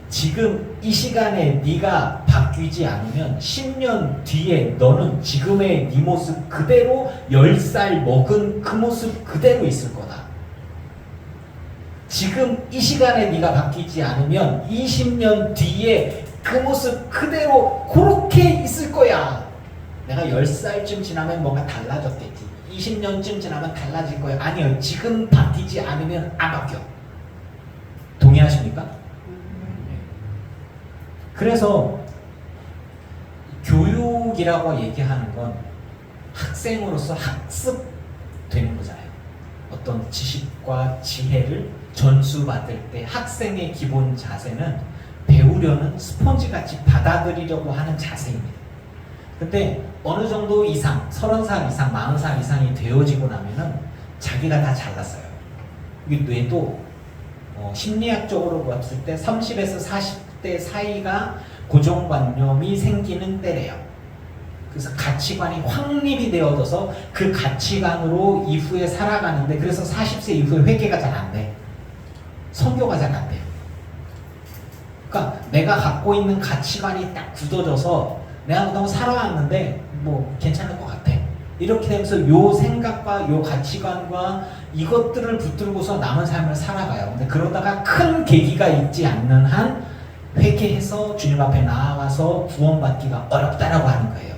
지금 이 시간에 네가 바뀌지 않으면 10년 뒤에 너는 지금의 네 모습 그대로 10살 먹은 그 모습 그대로 있을 거다. 지금 이 시간에 네가 바뀌지 않으면 20년 뒤에 그 모습 그대로 그렇게 있을 거야. 내가 10살쯤 지나면 뭔가 달라졌겠지. 20년쯤 지나면 달라질 거예요. 아니요. 지금 바뀌지 않으면 안 바뀌어. 동의하십니까? 그래서 교육이라고 얘기하는 건 학생으로서 학습되는 거잖아요. 어떤 지식과 지혜를 전수받을 때 학생의 기본 자세는 배우려는 스폰지같이 받아들이려고 하는 자세입니다. 근데 어느 정도 이상, 30살 이상, 40살 이상이 되어지고 나면은 자기가 다 잘났어요. 이 뇌도 심리학적으로 봤을 때 30에서 40대 사이가 고정관념이 생기는 때래요. 그래서 가치관이 확립이 되어져서 그 가치관으로 이후에 살아가는데, 그래서 40세 이후에 회개가 잘 안 돼. 선교가 잘 안 돼요. 그러니까 내가 갖고 있는 가치관이 딱 굳어져서 내가 그동안 살아왔는데 뭐 괜찮을 것 같아. 이렇게 되면서 요 생각과 요 가치관과 이것들을 붙들고서 남은 삶을 살아가요. 근데 그러다가 큰 계기가 있지 않는 한 회개해서 주님 앞에 나아가서 구원받기가 어렵다라고 하는 거예요.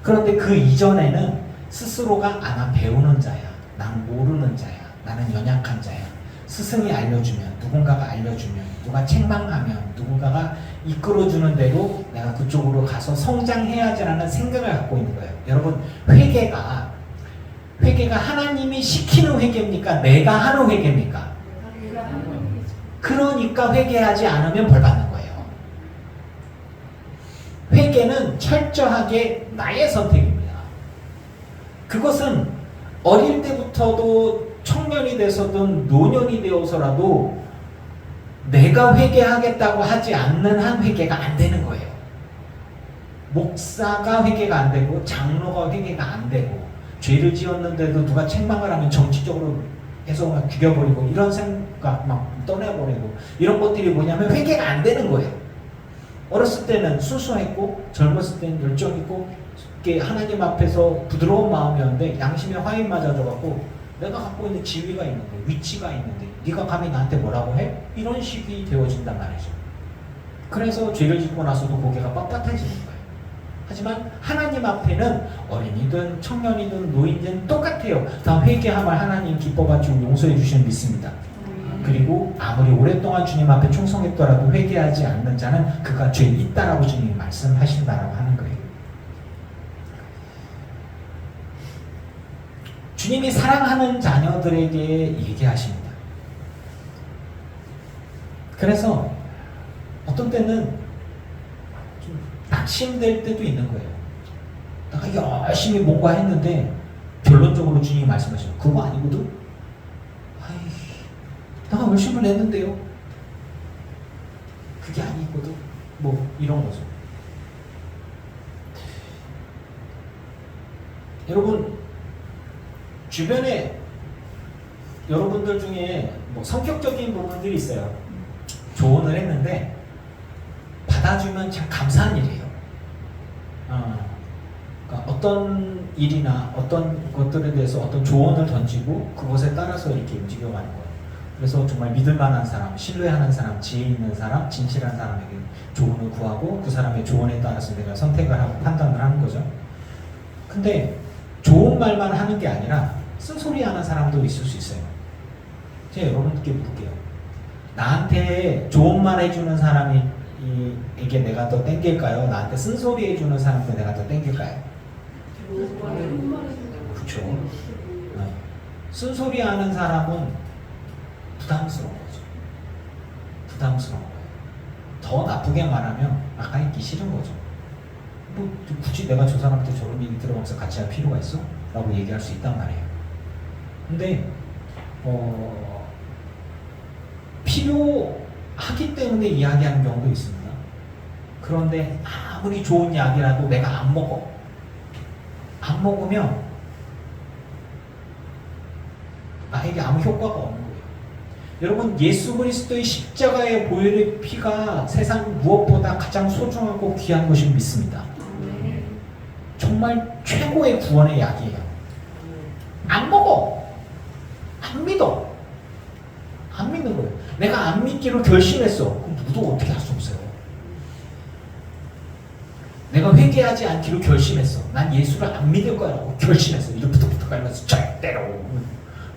그런데 그 이전에는 스스로가 난 배우는 자야, 난 모르는 자야, 나는 연약한 자야, 스승이 알려주면, 누군가가 알려주면, 누가 책망하면, 누군가가 이끌어주는 대로 내가 그쪽으로 가서 성장해야지라는 생각을 갖고 있는 거예요. 여러분, 회개가 하나님이 시키는 회개입니까? 내가 하는 회개입니까? 그러니까 회개하지 않으면 벌 받는 거예요. 회개는 철저하게 나의 선택입니다. 그것은 어릴 때부터도 청년이 돼서든 노년이 되어서라도 내가 회개하겠다고 하지 않는 한 회개가 안 되는 거예요. 목사가 회개가 안 되고 장로가 회개가 안 되고 죄를 지었는데도 누가 책망을 하면 정치적으로 해서 막 죽여버리고 이런 생각 막 떠내버리고 이런 것들이 뭐냐면 회개가 안 되는 거예요. 어렸을 때는 순수했고 젊었을 때는 열정 있고 하나님 앞에서 부드러운 마음이었는데 양심에 화인 맞아져갖고 내가 갖고 있는 지위가 있는데 위치가 있는데 네가 감히 나한테 뭐라고 해? 이런 식이 되어진단 말이죠. 그래서 죄를 짓고 나서도 고개가 빳빳해지는 거예요. 하지만 하나님 앞에는 어린이든 청년이든 노인든 똑같아요. 다 회개함을 하나님 기뻐가지고 용서해 주시는 믿습니다. 그리고 아무리 오랫동안 주님 앞에 충성했더라도 회개하지 않는 자는 그가 죄 있다라고 주님이 말씀하신다라고 하는 거예요. 주님이 사랑하는 자녀들에게 얘기하십니다. 그래서 어떤 때는 좀 낙심될 때도 있는 거예요. 내가 열심히 뭔가 했는데 결론적으로 주님이 말씀하셔요. 그거 아니거든? 내가 열심을 냈는데요. 그게 아니거든. 뭐 이런 거죠. 여러분 주변에 여러분들 중에 뭐 성격적인 부분들이 있어요. 조언을 했는데 받아주면 참 감사한 일이에요. 그러니까 어떤 일이나 어떤 것들에 대해서 어떤 조언을 던지고 그것에 따라서 이렇게 움직여가는 거예요. 그래서 정말 믿을 만한 사람, 신뢰하는 사람, 지혜 있는 사람, 진실한 사람에게 조언을 구하고 그 사람의 조언에 따라서 내가 선택을 하고 판단을 하는 거죠. 근데 좋은 말만 하는 게 아니라 쓴소리하는 사람도 있을 수 있어요. 제가 여러분께 물을게요. 나한테 좋은 말 해주는 사람에게 내가 더 땡길까요? 나한테 쓴소리 해주는 사람한테 내가 더 땡길까요? 그렇죠. 네. 쓴소리하는 사람은 부담스러운 거죠. 부담스러운 거예요. 더 나쁘게 말하면 나가 있기 싫은 거죠. 뭐 굳이 내가 저 사람한테 저런 얘기 들어가면서 같이 할 필요가 있어? 라고 얘기할 수 있단 말이에요. 근데 필요하기 때문에 이야기하는 경우도 있습니다. 그런데 아무리 좋은 약이라도 내가 안 먹어. 안 먹으면 나에게 아무 효과가 없는 거예요. 여러분, 예수 그리스도의 십자가의 보혈의 피가 세상 무엇보다 가장 소중하고 귀한 것을 믿습니다. 정말 최고의 구원의 약이에요. 안 먹어. 안 믿어. 안 믿는 거예요. 내가 안 믿기로 결심했어. 그럼 누구도 어떻게 할 수 없어요. 내가 회개하지 않기로 결심했어. 난 예수를 안 믿을 거라고 결심했어. 이렇게부터 벽 깔면서 절대로.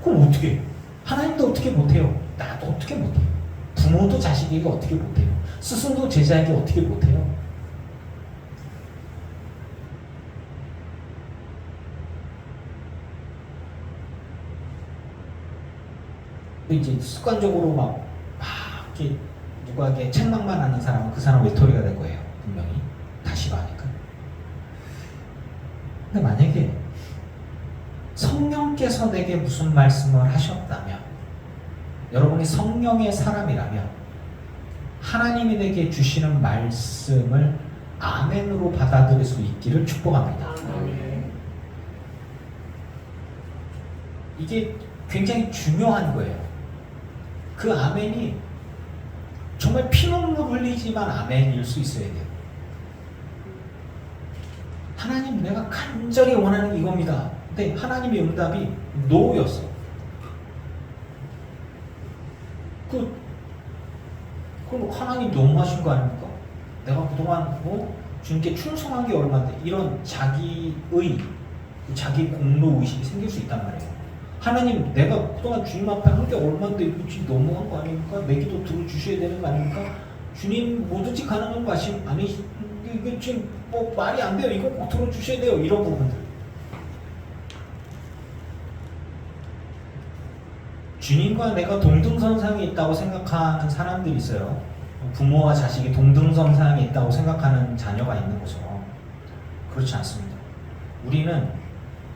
그럼 어떻게 해요? 하나님도 어떻게 못해요? 나도 어떻게 못해요? 부모도 자식에게 어떻게 못해요? 스승도 제자에게 어떻게 못해요? 근데 이제 습관적으로 막 이렇게 누구에게 책망만 하는 사람은 그 사람 외톨이가 될 거예요. 분명히. 다 싫어하니까. 근데 만약에 성령께서 내게 무슨 말씀을 하셨다면, 여러분이 성령의 사람이라면 하나님이 내게 주시는 말씀을 아멘으로 받아들일 수 있기를 축복합니다. 이게 굉장히 중요한 거예요. 그 아멘이 정말 피눈물 흘리지만 아멘일 수 있어야 돼요. 하나님, 내가 간절히 원하는 게 이겁니다. 근데 하나님의 응답이 노였어. 그럼 하나님 너무하신 거 아닙니까? 내가 그동안 주님께 충성한 게 얼마인데, 이런 자기 공로 의식이 생길 수 있단 말이에요. 하나님, 내가 그동안 주님 앞에 한 게 얼마인데 이거 지금 너무한 거 아닙니까? 내 기도 들어주셔야 되는 거 아닙니까? 주님, 뭐든지 가능한 거 아니, 이거 지금 말이 안 돼요. 이거 꼭 들어주셔야 돼요. 이런 부분들. 주님과 내가 동등선상에 있다고 생각하는 사람들이 있어요. 부모와 자식이 동등선상에 있다고 생각하는 자녀가 있는 거죠. 그렇지 않습니다. 우리는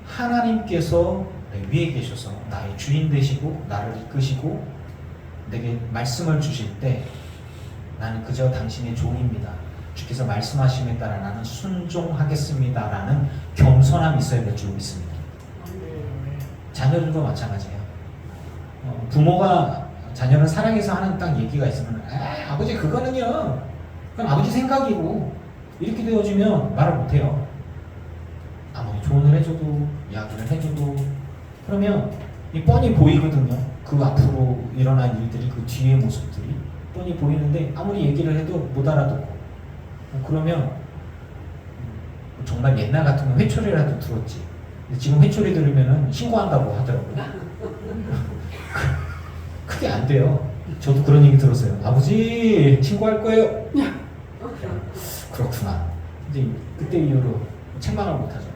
하나님께서 내 위에 계셔서 나의 주인 되시고 나를 이끄시고 내게 말씀을 주실 때 나는 그저 당신의 종입니다. 주께서 말씀하심에 따라 나는 순종하겠습니다 라는 겸손함이 있어야 될 줄 믿습니다. 자녀들도 마찬가지예요. 부모가 자녀를 사랑해서 하는 딱 얘기가 있으면 아버지 그거는요, 그건 아버지 생각이고, 이렇게 되어지면 말을 못해요. 아무리 조언을 해줘도 이야기를 해줘도 그러면 이 뻔히 보이거든요. 그 앞으로 일어날 일들이, 그 뒤의 모습들이 뻔히 보이는데 아무리 얘기를 해도 못 알아듣고, 그러면 정말 옛날 같으면 회초리라도 들었지. 근데 지금 회초리 들으면 신고한다고 하더라고요. 그게 안 돼요. 저도 그런 얘기 들었어요. 아버지 신고할 거예요. 그렇구나. 이제 그때 이후로 책망을 못 하죠.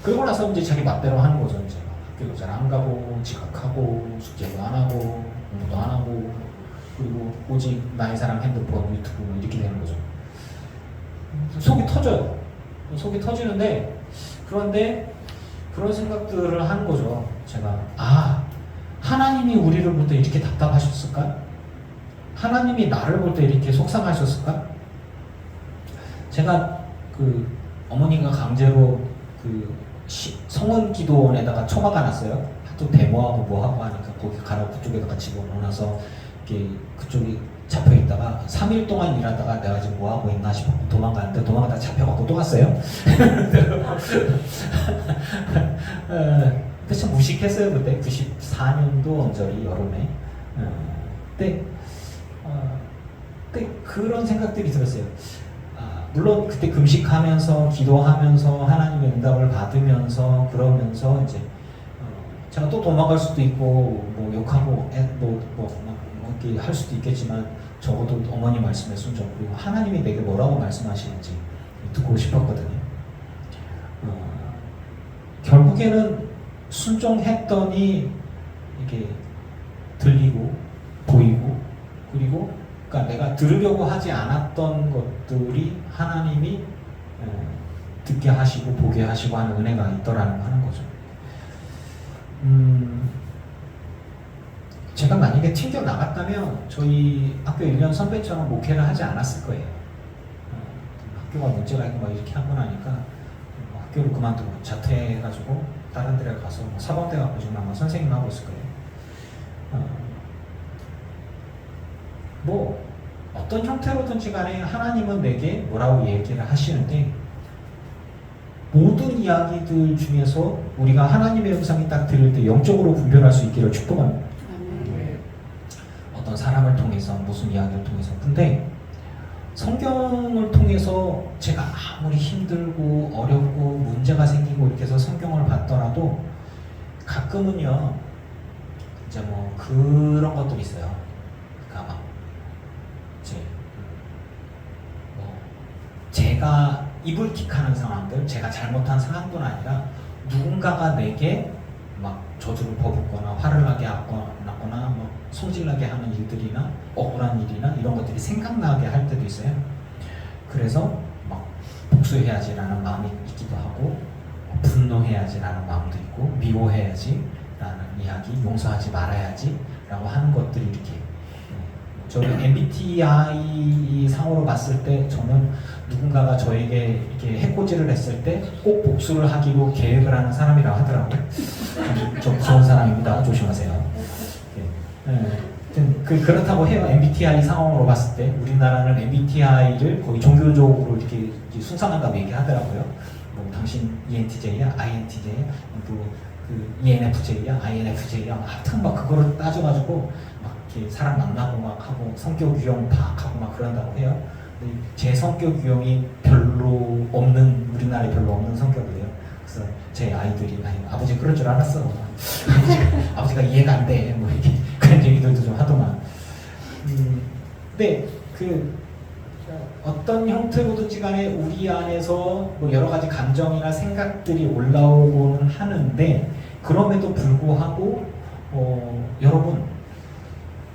그러고 나서 이제 자기 맛대로 하는 거죠. 이제 학교도 잘 안 가고, 지각하고, 숙제도 안 하고, 공부도 안 하고, 그리고 오직 나의 사랑 핸드폰, 유튜브 뭐 이렇게 되는 거죠. 속이 터져요. 속이 터지는데, 그런데 그런 생각들을 하는 거죠. 제가 하나님이 우리를 볼 때 이렇게 답답하셨을까? 하나님이 나를 볼 때 이렇게 속상하셨을까? 제가 어머니가 강제로 성원기도원에다가 처마가 났어요. 하도 데모하고 뭐하고 하니까 거기 가라 그쪽에다가 집어넣어놔서 그쪽이 잡혀있다가 3일 동안 일하다가 내가 지금 뭐하고 있나 싶었고 도망가는데, 도망가다가 잡혀갖고 또 갔어요. 근데 참 무식했어요. 그때 94년도 언저리 여름에. 그때 그런 생각들이 들었어요. 물론 그때 금식하면서 기도하면서 하나님의 응답을 받으면서 그러면서 이제 제가 또 도망갈 수도 있고 뭐 욕하고 이렇게 할 수도 있겠지만 적어도 어머니 말씀에 순종, 그리고 하나님이 내게 뭐라고 말씀하시는지 듣고 싶었거든요. 결국에는 순종했더니 이게 들리고 보이고, 그리고 그러니까 내가 들으려고 하지 않았던 것들이 하나님이 듣게 하시고 보게 하시고 하는 은혜가 있더라는 거 하는 거죠. 제가 만약에 튕겨 나갔다면 저희 학교 1년 선배처럼 목회를 하지 않았을 거예요. 학교가 문제가 있고 막 이렇게 하고 나니까 학교를 그만두고 자퇴해가지고 다른 데를 가서 사범대 가고 지금 아마 선생님 하고 있을 거예요. 뭐 어떤 형태로든지 간에 하나님은 내게 뭐라고 얘기를 하시는데, 모든 이야기들 중에서 우리가 하나님의 음성이 딱 들을 때 영적으로 분별할 수 있기를 축복합니다. 어떤 사람을 통해서, 무슨 이야기를 통해서. 근데 성경을 통해서 제가 아무리 힘들고 어렵고 문제가 생기고 이렇게 해서 성경을 봤더라도 가끔은요 이제 뭐 그런 것들이 있어요. 그러니까 막 이제 뭐 제가 이불킥하는 상황들, 제가 잘못한 상황뿐 아니라 누군가가 내게 막 저주를 퍼붓거나 화를 나게 하거나 뭐 성질나게 하는 일들이나 억울한 일이나 이런 것들이 생각나게 할 때도 있어요. 그래서 막 복수해야지라는 마음이 있기도 하고 분노해야지라는 마음도 있고 미워해야지라는 이야기, 용서하지 말아야지라고 하는 것들이 이렇게 저는 MBTI 상으로 봤을 때 저는 누군가가 저에게 이렇게 해코지를 했을 때 꼭 복수를 하기로 계획을 하는 사람이라고 하더라고요. 좀 무서운 사람입니다. 조심하세요. 그렇다고 해요. MBTI 상황으로 봤을 때 우리나라는 MBTI를 거의 종교적으로 이렇게 순상한다고 얘기하더라고요. 뭐 당신 ENTJ야, INTJ야, 그 ENFJ야, INFJ야, 하여튼 막 그거를 따져가지고 막 이렇게 사람 만나고 막 하고 성격 유형 파악하고 막 그런다고 해요. 근데 제 성격 유형이 별로 없는, 우리나라에 별로 없는 성격이에요. 그래서 제 아이들이 아버지 그럴 줄 알았어. 아버지가 이해가 안 돼. 뭐 이렇게 그런 얘기들도 좀 하더만. 근데 그 어떤 형태로든지 간에 우리 안에서 뭐 여러 가지 감정이나 생각들이 올라오곤 하는데 그럼에도 불구하고 여러분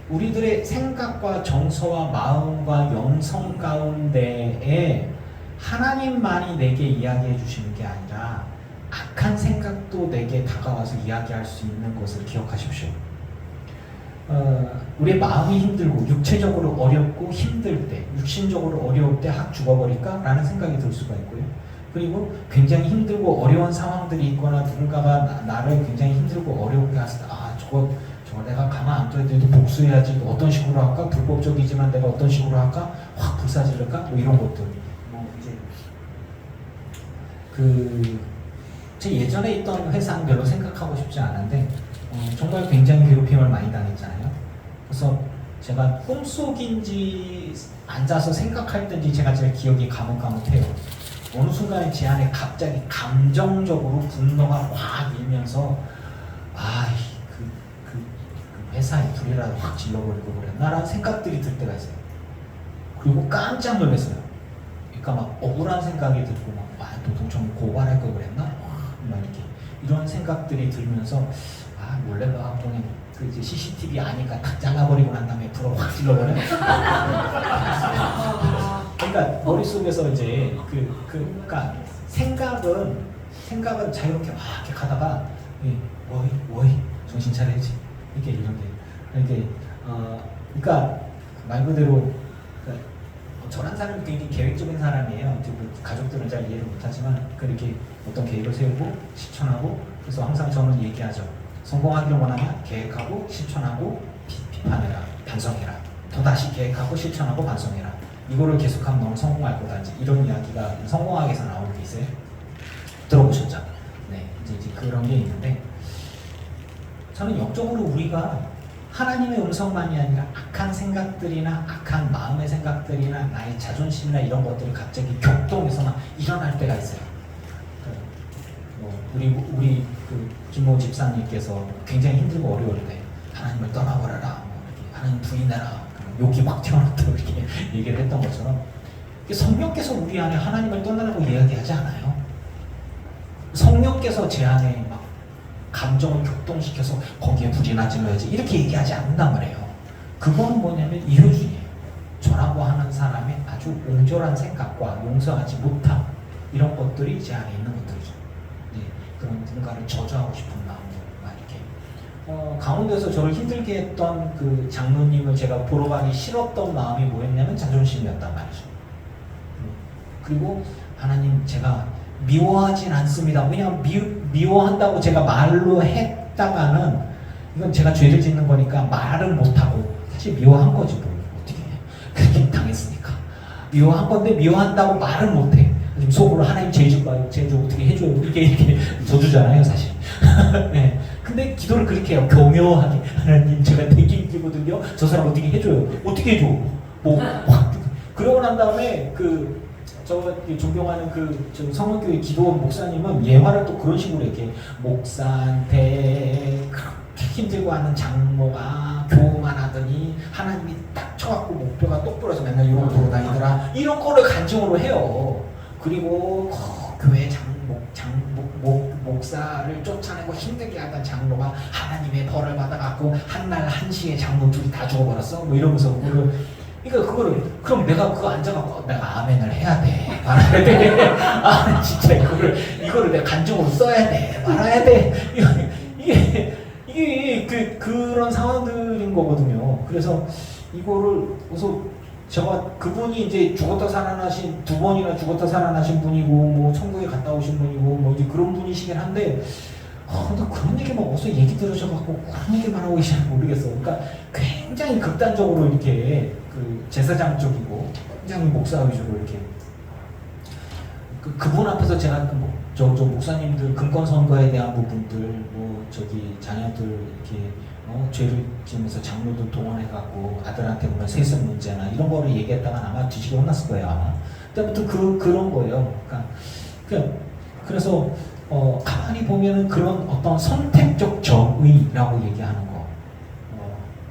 우리들의 생각과 정서와 마음과 영성 가운데에 하나님만이 내게 이야기해 주시는 게 아니라 악한 생각도 내게 다가와서 이야기할 수 있는 것을 기억하십시오. 우리의 마음이 힘들고 육체적으로 어렵고 힘들 때, 육신적으로 어려울 때 확 죽어버릴까? 라는 생각이 들 수가 있고요. 그리고 굉장히 힘들고 어려운 상황들이 있거나 누군가가 나를 굉장히 힘들고 어렵게 했을 때 저거 내가 가만 안 둬도 복수해야지. 어떤 식으로 할까? 불법적이지만 내가 어떤 식으로 할까? 확 불사질를까? 뭐 이런 것들. 뭐 이제 제 예전에 있던 회사는 별로 생각하고 싶지 않은데 정말 굉장히 괴롭힘을 많이 당했잖아요. 그래서 제가 꿈속인지 앉아서 생각할 때인지 제가 제 기억이 가물가물해요. 어느 순간에 제 안에 갑자기 감정적으로 분노가 확 일면서 그 회사에 불이라도 확 질러버리고 그랬나라는 생각들이 들 때가 있어요. 그리고 깜짝 놀랐어요. 그러니까 막 억울한 생각이 들고 노동청 고발할 걸 그랬나? 막 이렇게 이런 생각들이 들면서 몰래 가갖고는 그 이제 CCTV 아니까 딱 잘라버리고 난 다음에 불을 확 질러버려. 그러니까 머릿속에서 이제 그러니까 생각은 자유롭게 막 이렇게 가다가 어이 정신 차려야지 이렇게 이런 게 그러니까 말 그대로 저란 사람이 굉장히 계획적인 사람이에요. 가족들은 잘 이해를 못하지만 그렇게 어떤 계획을 세우고 실천하고 그래서 항상 저는 얘기하죠. 성공하기를 원하면 계획하고 실천하고 비판해라, 반성해라. 또다시 계획하고 실천하고 반성해라. 이거를 계속하면 너무 성공할 거다. 이런 이야기가 성공하기 위해서 나오는 게 있어요. 들어보셨죠? 네, 이제 그런 게 있는데 저는 영적으로 우리가 하나님의 음성만이 아니라 악한 생각들이나 악한 마음의 생각들이나 나의 자존심이나 이런 것들이 갑자기 격동해서 막 일어날 때가 있어요. 우리 김모 집사님께서 굉장히 힘들고 어려울 때 하나님을 떠나버려라, 하나님 부인해라, 욕이 막 튀어나왔다고 이렇게 얘기를 했던 것처럼 성령께서 우리 안에 하나님을 떠나라고 이야기하지 않아요. 성령께서 제 안에 막 감정을 격동시켜서 거기에 불이나 질러야지 이렇게 얘기하지 않는단 말이에요. 그건 뭐냐면 이효준이에요. 저라고 하는 사람의 아주 옹졸한 생각과 용서하지 못함 이런 것들이 제 안에 있는 것들이죠. 그런 누군가를 저주하고 싶은 마음과 이렇게 가운데서 저를 힘들게 했던 그 장로님을 제가 보러 가기 싫었던 마음이 뭐였냐면 자존심이었단 말이죠. 그리고 하나님 제가 미워하진 않습니다. 왜냐하면 미워한다고 제가 말로 했다가는 이건 제가 죄를 짓는 거니까 말은 못하고 사실 미워한 거지 뭐 어떻게 그렇게 당했으니까 미워한 건데 미워한다고 말은 못해. 지금 속으로 하나님 죄 좀 봐요. 죄 좀 어떻게 해줘요. 이렇게 저주잖아요 사실. 네. 근데 기도를 그렇게 해요. 교묘하게 하나님 제가 되게 힘들거든요. 저 사람 어떻게 해줘요. 어떻게 해줘. 뭐 그러고 난 다음에 저 존경하는 저 성원교회 기도 목사님은 예화를 또 그런 식으로 이렇게 목사한테 그렇게 힘들고 하는 장모가 교우만 하더니 하나님이 딱 쳐갖고 목표가 똑부러서 맨날 이러고 돌아다니더라 이런 거를 간증으로 해요. 그리고 교회 목사를 쫓아내고 힘들게 하던 장로가 하나님의 벌을 받아갖고 한날 한시에 장로 둘이 다 죽어버렸어 뭐 이러면서 그러니까 그거를 그럼 내가 그거 앉아갖고 내가 아멘을 해야 돼 말아야 돼 아 진짜 이거를 내가 간증으로 써야 돼 말아야 돼 이게 그런 상황들인 거거든요. 그래서 이거를 그래서 제가 그분이 이제 죽었다 살아나신 2번이나 죽었다 살아나신 분이고 뭐 천국에 갔다 오신 분이고 뭐 이제 그런 분이시긴 한데 나 그런 얘기만 어디서 얘기 들으셔갖고 그런 얘기만 하고 계시는지 모르겠어. 그러니까 굉장히 극단적으로 이렇게 그 제사장 쪽이고 굉장히 목사 위주로 이렇게 그분 앞에서 제가 저 목사님들 금권 선거에 대한 부분들 뭐 저기 자녀들 이렇게 죄를 지면서 장로들 동원해갖고 아들한테 보면 세습 문제나 이런 거를 얘기했다가 아마 뒤지게 혼났을 거예요 아마. 그때부터 그런 거예요. 그래서 가만히 보면은 그런 어떤 선택적 정의라고 얘기하는 거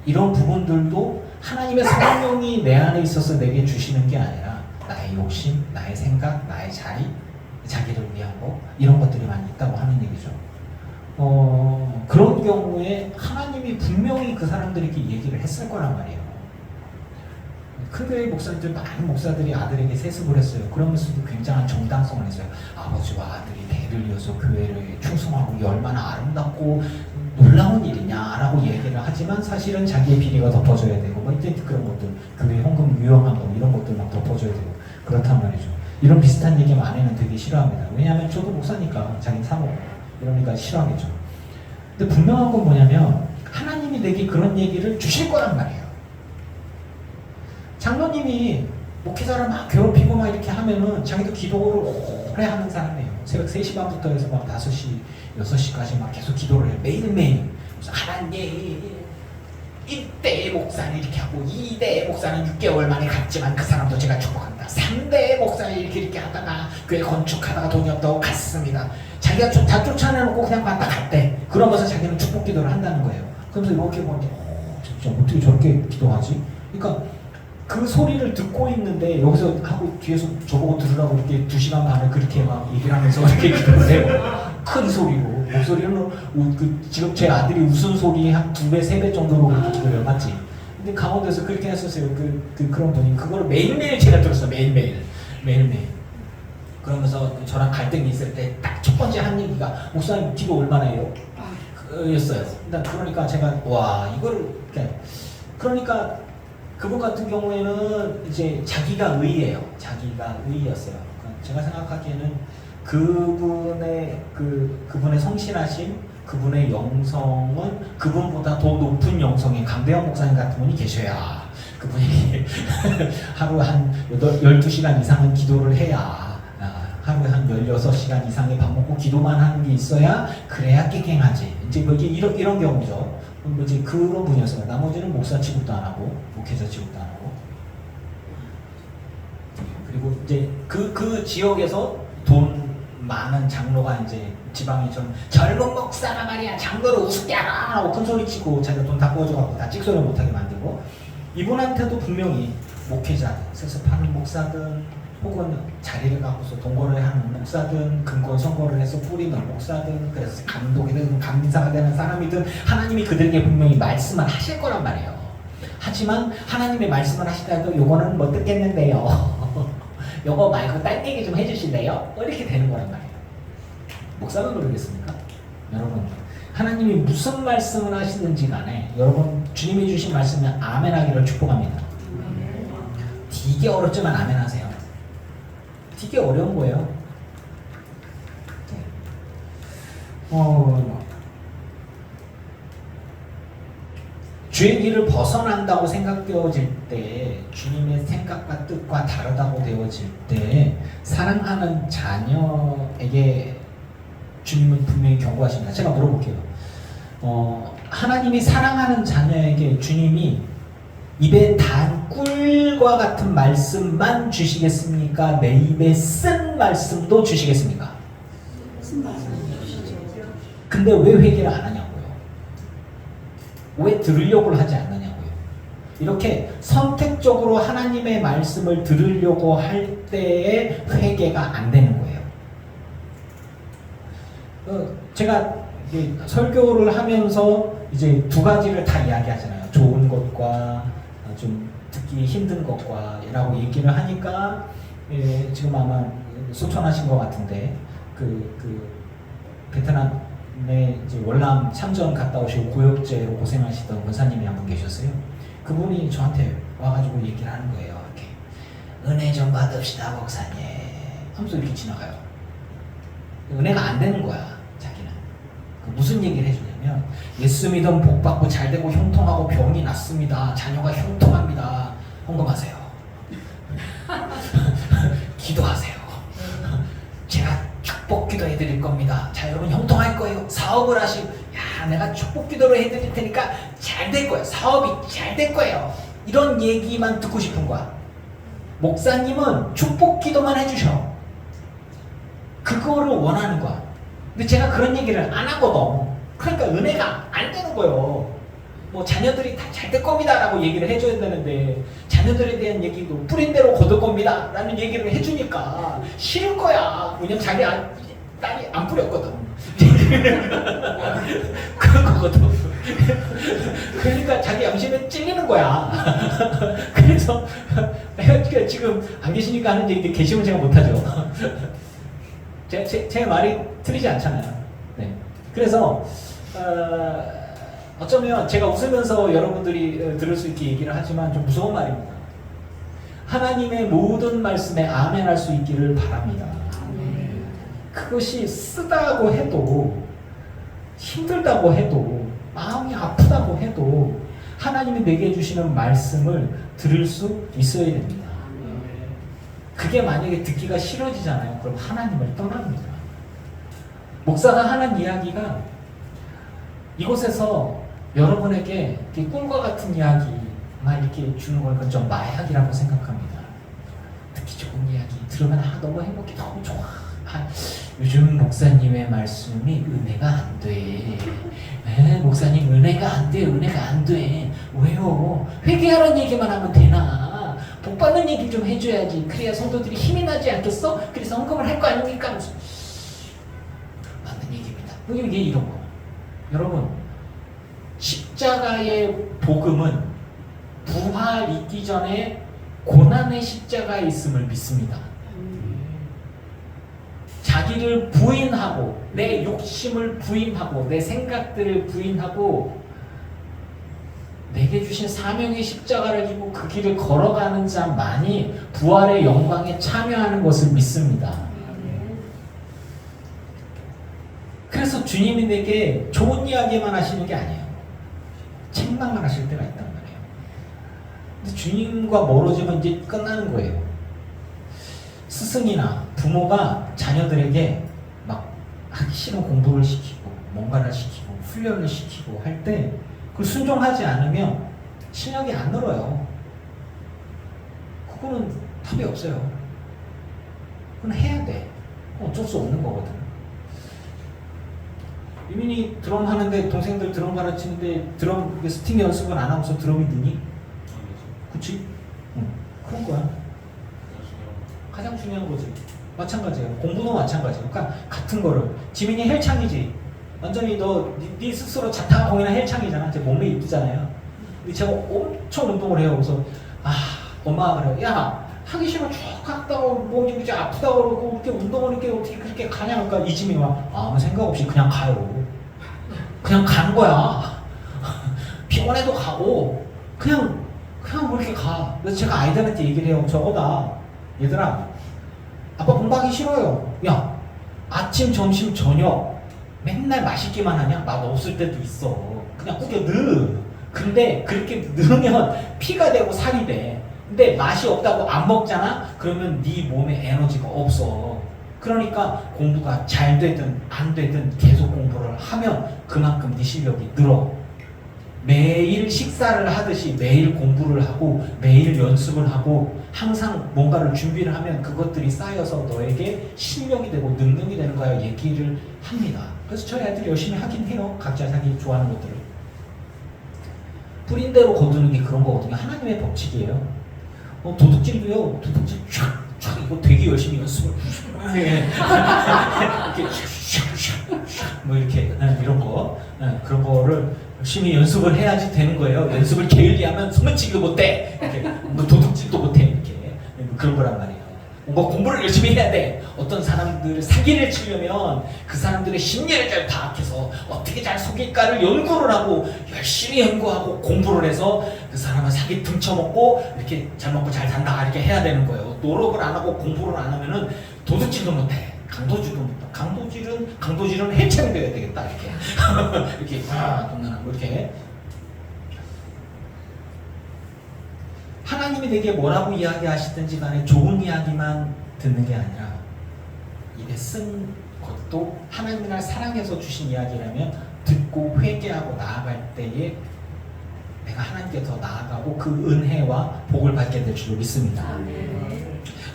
이런 부분들도 하나님의 성령이 내 안에 있어서 내게 주시는 게 아니라 나의 욕심, 나의 생각, 나의 자기를 위한 거 이런 것들이 많이 있다고 하는 얘기죠. 그런 경우에 하나님이 분명히 그 사람들에게 얘기를 했을 거란 말이에요. 큰교회 목사님들 많은 목사들이 아들에게 세습을 했어요. 그러면서도 굉장한 정당성을 했어요. 아버지와 아들이 대를 이어서 교회를 충성하고 이게 얼마나 아름답고 놀라운 일이냐라고 얘기를 하지만 사실은 자기의 비리가 덮어져야 되고 뭐 이제 그런 것들 교회 헌금 유용한 거 이런 것들 막 덮어줘야 되고 그렇단 말이죠. 이런 비슷한 얘기 아내는 되게 싫어합니다. 왜냐하면 저도 목사니까 자기 사모 이러니까 싫어하겠죠. 근데 분명한 건 뭐냐면 하나님이 내게 그런 얘기를 주실 거란 말이에요. 장로님이 목회자를 막 괴롭히고 막 이렇게 하면은 자기도 기도를 오래 하는 사람이에요. 새벽 3시 반부터 해서 막 5시, 6시까지 막 계속 기도를 해요. 매일매일. 그래서 하나님, 1대 목사는 이렇게 하고 2대 목사는 6개월 만에 갔지만 그 사람도 제가 축복한다. 3대 목사는 이렇게 하다가 교회 건축하다가 돈이 없다고 갔습니다. 자기가 다 쫓아내놓고 그냥 왔다 갔대. 그러면서 자기는 축복 기도를 한다는 거예요. 그러면서 이렇게 보는데 진짜 어떻게 저렇게 기도하지? 그러니까 그 소리를 듣고 있는데 여기서 하고 뒤에서 저보고 들으라고 이렇게 2시간 반을 그렇게 막 얘기를 하면서 이렇게 기도를 해요. 큰 소리로. 목소리는 지금 제 아들이 웃은 소리 한 2배, 3배 정도로 그렇게 기도해요. 맞지? 근데 강원도에서 그렇게 했었어요. 그런 분이. 그거를 매일매일 제가 들었어요. 매일매일. 그러면서 저랑 갈등이 있을 때 딱 첫 번째 한 얘기가 목사님 기도 얼마나 해요? 였어요. 그러니까 제가 와 이거를 그러니까 그분 같은 경우에는 이제 자기가 의예요. 자기가 의였어요. 제가 생각하기에는 그분의 성실하심, 그분의 영성은 그분보다 더 높은 영성의 강대영 목사님 같은 분이 계셔야 그분이 하루 한 12시간 이상은 기도를 해야 하루에 한 16시간 이상의 밥 먹고 기도만 하는 게 있어야 그래야 깨갱하지. 이제 뭐 이런 경우죠. 이제 그런 분이었어요. 나머지는 목사 취급도 안 하고 목회자 취급도 안 하고 그리고 이제 그 지역에서 돈 많은 장로가 이제 지방에 좀 젊은 목사가 말이야 장로를 우습게 하라 하고 큰 소리 치고 자기가 돈 다 구워줘갖고 다 찍소리 못하게 만들고 이분한테도 분명히 목회자 세습하는 목사든 혹은 자리를 갖고서 동거를 하는 목사든 근권 선거를 해서 뿌리는 목사든 그래서 감독이든 감리사가 되는 사람이든 하나님이 그들에게 분명히 말씀을 하실 거란 말이에요. 하지만 하나님의 말씀을 하시다도 요거는 못 듣겠는데요. 요거 말고 딴 얘기 좀 해주실래요? 이렇게 되는 거란 말이에요. 목사는 모르겠습니까? 여러분 하나님이 무슨 말씀을 하시는지 간에 여러분 주님이 주신 말씀에 아멘 하기를 축복합니다. 되게 어렵지만 아멘 하세요. 되게 어려운 거예요. 주의 길을 벗어난다고 생각되어질 때 주님의 생각과 뜻과 다르다고 되어질 때 사랑하는 자녀에게 주님은 분명히 경고하십니다. 제가 물어볼게요. 하나님이 사랑하는 자녀에게 주님이 입에 단 꿀과 같은 말씀만 주시겠습니까? 내 입에 쓴 말씀도 주시겠습니까? 근데 왜 회개를 안 하냐고요? 왜 들으려고 하지 않느냐고요? 이렇게 선택적으로 하나님의 말씀을 들으려고 할 때에 회개가 안 되는 거예요. 제가 설교를 하면서 이제 두 가지를 다 이야기하잖아요. 좋은 것과 좀 듣기 힘든 것과 라고 얘기를 하니까 지금 아마 소천하신 것 같은데 베트남에 이제 월남 참전 갔다 오시고 고역죄로 고생하시던 권사님이 한 분 계셨어요. 그분이 저한테 와가지고 얘기를 하는 거예요. 이렇게 은혜 좀 받읍시다 목사님 하면서 이렇게 지나가요. 은혜가 안 되는 거야. 자기는 무슨 얘기를 해주냐면 예수 믿으면 복 받고 잘 되고 형통하고 병이 낫습니다. 자녀가 형통합니다. 헌금하세요. 기도하세요. 제가 축복 기도 해드릴 겁니다. 자 여러분 형통할 거예요. 사업을 하시고 야 내가 축복 기도를 해드릴 테니까 잘 될 거예요. 사업이 잘 될 거예요. 이런 얘기만 듣고 싶은 거야. 목사님은 축복 기도만 해주셔. 그거를 원하는 거야. 근데 제가 그런 얘기를 안 하거든. 그러니까 은혜가 안 되는 거예요. 뭐 자녀들이 다 잘 될 겁니다 라고 얘기를 해줘야 되는데 자녀들에 대한 얘기도 뿌린 대로 거둘 겁니다 라는 얘기를 해주니까 싫을 거야. 왜냐면 자기 딸이 안 뿌렸거든. 그런 거거든. 그러니까 자기 양심에 찔리는 거야. 그래서 내가 지금 안 계시니까 하는 얘기인데 계시면 제가 못하죠. 제 말이 틀리지 않잖아요. 네. 그래서 어쩌면 제가 웃으면서 여러분들이 들을 수 있게 얘기를 하지만 좀 무서운 말입니다. 하나님의 모든 말씀에 아멘할 수 있기를 바랍니다. 그것이 쓰다고 해도 힘들다고 해도 마음이 아프다고 해도 하나님이 내게 주시는 말씀을 들을 수 있어야 됩니다. 그게 만약에 듣기가 싫어지잖아요. 그럼 하나님을 떠납니다. 목사가 하는 이야기가 이곳에서 여러분에게 꿀과 같은 이야기만 이렇게 주는 건 그건 좀 마약이라고 생각합니다. 듣기 좋은 이야기 들으면 너무 행복해, 너무 좋아. 요즘 목사님의 말씀이 은혜가 안 돼. 목사님 은혜가 안 돼, 은혜가 안 돼. 왜요? 회개하라는 얘기만 하면 되나? 복 받는 얘기 좀 해줘야지. 그래야 성도들이 힘이 나지 않겠어? 그래서 헌금을 할 거 아닙니까? 맞는 얘기입니다. 이게 이런 거. 여러분, 십자가의 복음은 부활 있기 전에 고난의 십자가에 있음을 믿습니다. 자기를 부인하고 내 욕심을 부인하고 내 생각들을 부인하고 내게 주신 사명의 십자가를 지고 그 길을 걸어가는 자만이 부활의 영광에 참여하는 것을 믿습니다. 그래서 주님이 내게 좋은 이야기만 하시는 게 아니에요. 책망을 하실 때가 있단 말이에요. 근데 주님과 멀어지면 이제 끝나는 거예요. 스승이나 부모가 자녀들에게 막 하기 싫은 공부를 시키고 뭔가를 시키고 훈련을 시키고 할 때 그걸 순종하지 않으면 실력이 안 늘어요. 그거는 답이 없어요. 그건 해야 돼. 어쩔 수 없는 거거든. 유민이 드럼 하는데 동생들 드럼 가르치는데 드럼 스팅 연습을 안 하면서 드럼이 느니? 그치? 응. 그런 거야. 가장 중요한 거지. 마찬가지예요. 공부도 마찬가지예요. 그러니까 같은 거를 지민이 헬창이지. 완전히 네 스스로 자타가 공연한 헬창이잖아. 제 몸매 이쁘잖아요. 근데 제가 엄청 운동을 해요. 그래서 엄마가 그래요. 야 하기 싫으면 쭉 갔다고 뭐 이제 아프다고 그러고 이렇게 운동을 이렇게 어떻게 그렇게 가냐. 그러니까 이지민이 막 아무 생각 없이 그냥 가요. 그냥 가는 거야. 피곤해도 가고 그냥 뭐 이렇게 가. 그래서 제가 아이들한테 얘기를 해요. 저거다. 얘들아, 아빠 공부하기 싫어요. 야, 아침, 점심, 저녁 맨날 맛있기만 하냐? 맛 없을 때도 있어. 그냥 꾸겨 넣어. 근데 그렇게 넣으면 피가 되고 살이 돼. 근데 맛이 없다고 안 먹잖아? 그러면 네 몸에 에너지가 없어. 그러니까 공부가 잘 되든 안 되든 계속 공부를 하면 그만큼 네 실력이 늘어. 매일 식사를 하듯이 매일 공부를 하고 매일 연습을 하고 항상 뭔가를 준비를 하면 그것들이 쌓여서 너에게 실력이 되고 능력이 되는 거야 얘기를 합니다. 그래서 저희 아이들이 열심히 하긴 해요. 각자 자기 좋아하는 것들을. 뿌린 대로 거두는 게 그런 거거든요. 하나님의 법칙이에요. 도둑질도요. 도둑질 촥 이거 되게 열심히 연습을 이렇게 뭐 이렇게 이런 거 그런 거를 열심히 연습을 해야지 되는 거예요. 연습을 게을리하면 소매치기도 못해. 이렇게 뭐 도둑질도 못해. 이렇게 그런 거란 말이에요. 뭔가 공부를 열심히 해야 돼. 어떤 사람들을 사기를 치려면 그 사람들의 심리를 잘 파악해서 어떻게 잘 속일까를 연구를 하고 열심히 연구하고 공부를 해서 그 사람을 사기 등쳐먹고 이렇게 잘 먹고 잘 산다 이렇게 해야 되는 거예요. 노력을 안 하고 공부를 안 하면은 도둑질도 못해. 강도질도 못해. 강도질은 해체되어야 되겠다 이렇게 이렇게 동난하고 이렇게. 하나님이 내게 뭐라고 이야기하시든지 간에 좋은 이야기만 듣는 게 아니라 입에 쓴 것도 하나님이 날 사랑해서 주신 이야기라면 듣고 회개하고 나아갈 때에 내가 하나님께 더 나아가고 그 은혜와 복을 받게 될 줄로 믿습니다.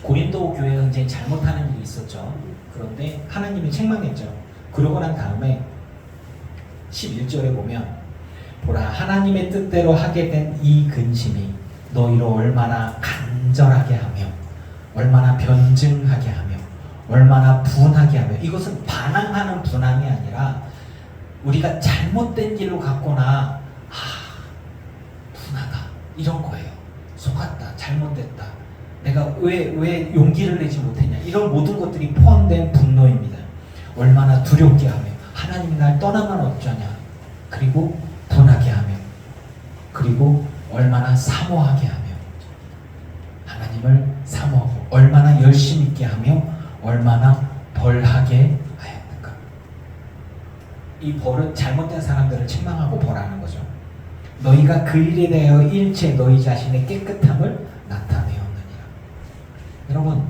고린도 교회가 굉장히 잘못하는 일이 있었죠. 그런데 하나님이 책망했죠. 그러고 난 다음에 11절에 보면 보라 하나님의 뜻대로 하게 된 이 근심이 너희로 얼마나 간절하게 하며 얼마나 변증하게 하며 얼마나 분하게 하며 이것은 반항하는 분함이 아니라 우리가 잘못된 길로 갔거나 분하다 이런 거예요. 속았다 잘못됐다 내가 왜 용기를 내지 못했냐 이런 모든 것들이 포함된 분노입니다. 얼마나 두렵게 하며 하나님이 날 떠나면 어쩌냐 그리고 분하게 하며 그리고 얼마나 사모하게 하며 하나님을 사모하고 얼마나 열심 있게 하며 얼마나 벌하게 하였는가. 이 벌은 잘못된 사람들을 책망하고 벌하는 거죠. 너희가 그 일에 대하여 일체 너희 자신의 깨끗함을 나타내었느니라. 여러분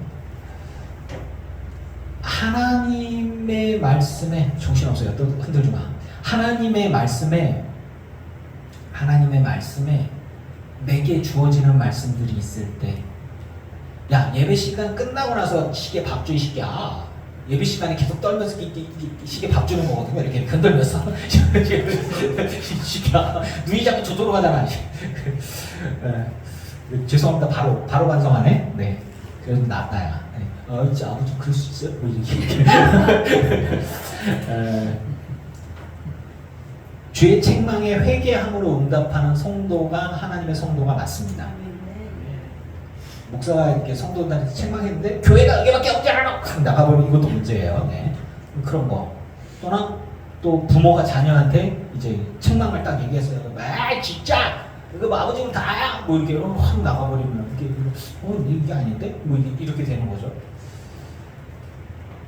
하나님의 말씀에 정신없어요. 또 흔들지 마. 하나님의 말씀에 내게 주어지는 말씀들이 있을 때 야 예배 시간 끝나고 나서 시계 밥 줘 이 새끼야. 예배 시간에 계속 떨면서 시계 밥 주는 거거든요. 이렇게 흔들면서 이 새끼야 눈이 자꾸 저쪽으로 가잖아. 죄송합니다. 바로 반성하네. 네. 그래도 낫다야. 네. 진짜 아버지 그럴 수 있어요? 뭐 이렇게. 죄의 책망에 회개함으로 응답하는 성도가 하나님의 성도가 맞습니다. 목사가 이렇게 성도들한테 책망했는데 교회가 여기밖에 없지 않아 나가버리면 이것도 문제예요. 네. 그런 거 또는 또 부모가 자녀한테 이제 책망을 딱 얘기했어요. 아 진짜 이거 뭐 아버지는 다야 뭐 이렇게 확 나가버리면 이게 아닌데 뭐 이렇게 되는 거죠.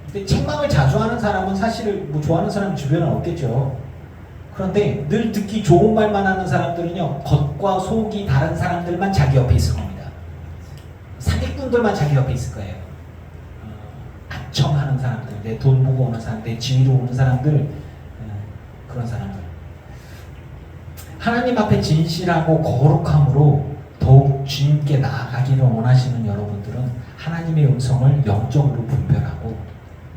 근데 책망을 자주 하는 사람은 사실 뭐 좋아하는 사람 주변에 없겠죠. 그런데 늘 듣기 좋은 말만 하는 사람들은요 겉과 속이 다른 사람들만 자기 옆에 있을 겁니다. 사기꾼들만 자기 옆에 있을 거예요. 아첨하는 사람들, 내 돈 보고 오는 사람, 내 지위로 오는 사람들, 그런 사람들. 하나님 앞에 진실하고 거룩함으로 더욱 주님께 나아가기를 원하시는 여러분들은 하나님의 음성을 영적으로 분별하고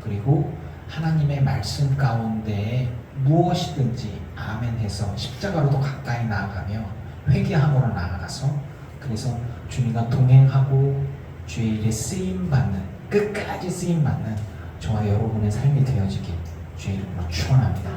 그리고 하나님의 말씀 가운데 무엇이든지 아멘해서 십자가로도 가까이 나아가며 회개함으로 나아가서 그래서 주님과 동행하고 주의 일에 쓰임받는 끝까지 쓰임받는 저와 여러분의 삶이 되어지길 주의 이름으로 축원합니다.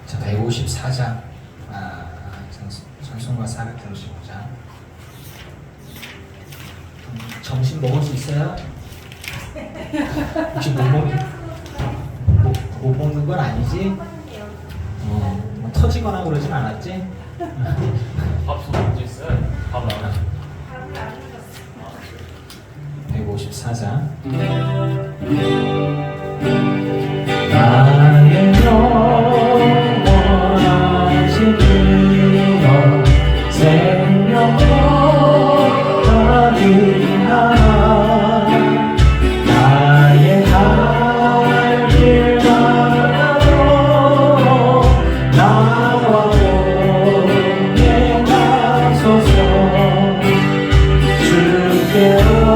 자, 154장 전송과 435장 점심 먹을 수 있어요? 혹시 못 먹니? 못 먹는 건 아니지? 뭐 터지거나 그러진 않았지? 밥솥 언제 있어요? 밥을 안 하죠? 154장 나의 영원하신 주여 생명보다 귀한 나의 갈길 가로 나와 동행 가소서 주께로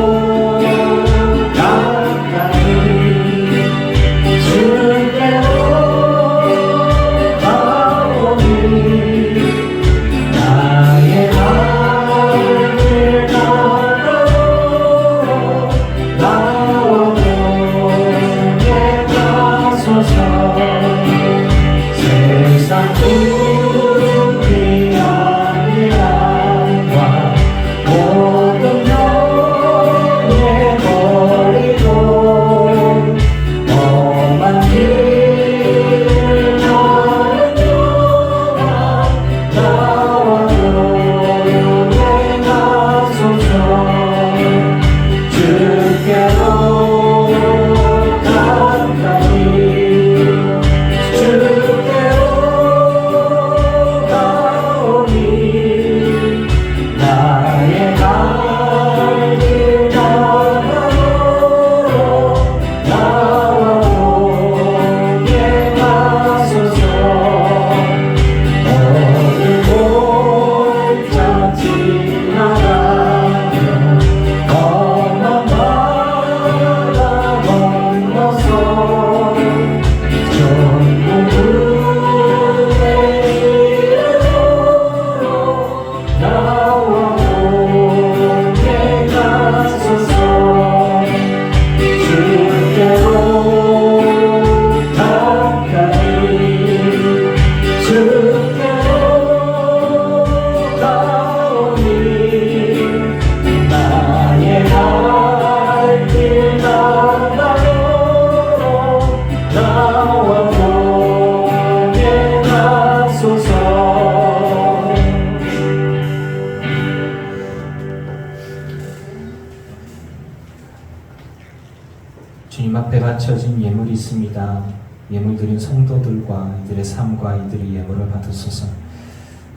주님 앞에 바쳐진 예물이 있습니다. 예물 드린 성도들과 이들의 삶과 이들의 예물을 받으소서.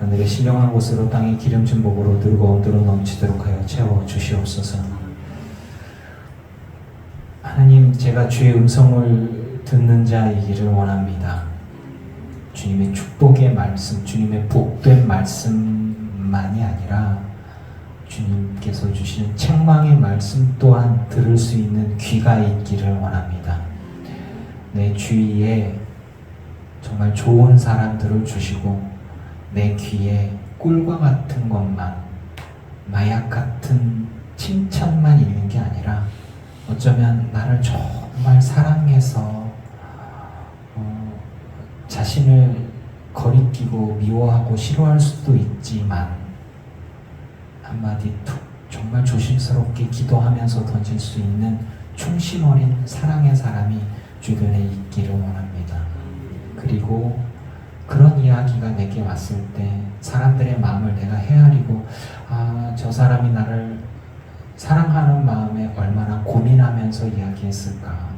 하늘의 신령한 곳으로 땅의 기름진 복으로 들고 들어 넘치도록 하여 채워 주시옵소서. 하나님, 제가 주의 음성을 듣는 자이기를 원합니다. 주님의 축복의 말씀, 주님의 복된 말씀만이 아니라 주님께서 주시는 책망의 말씀 또한 들을 수 있는 귀가 있기를 원합니다. 내 주위에 정말 좋은 사람들을 주시고 내 귀에 꿀과 같은 것만, 마약 같은 칭찬만 있는 게 아니라 어쩌면 나를 정말 사랑해서 자신을 거리끼고 미워하고 싫어할 수도 있지만 한마디 툭 정말 조심스럽게 기도하면서 던질 수 있는 충심 어린 사랑의 사람이 주변에 있기를 원합니다. 그리고 그런 이야기가 내게 왔을 때 사람들의 마음을 내가 헤아리고 저 사람이 나를 사랑하는 마음에 얼마나 고민하면서 이야기했을까,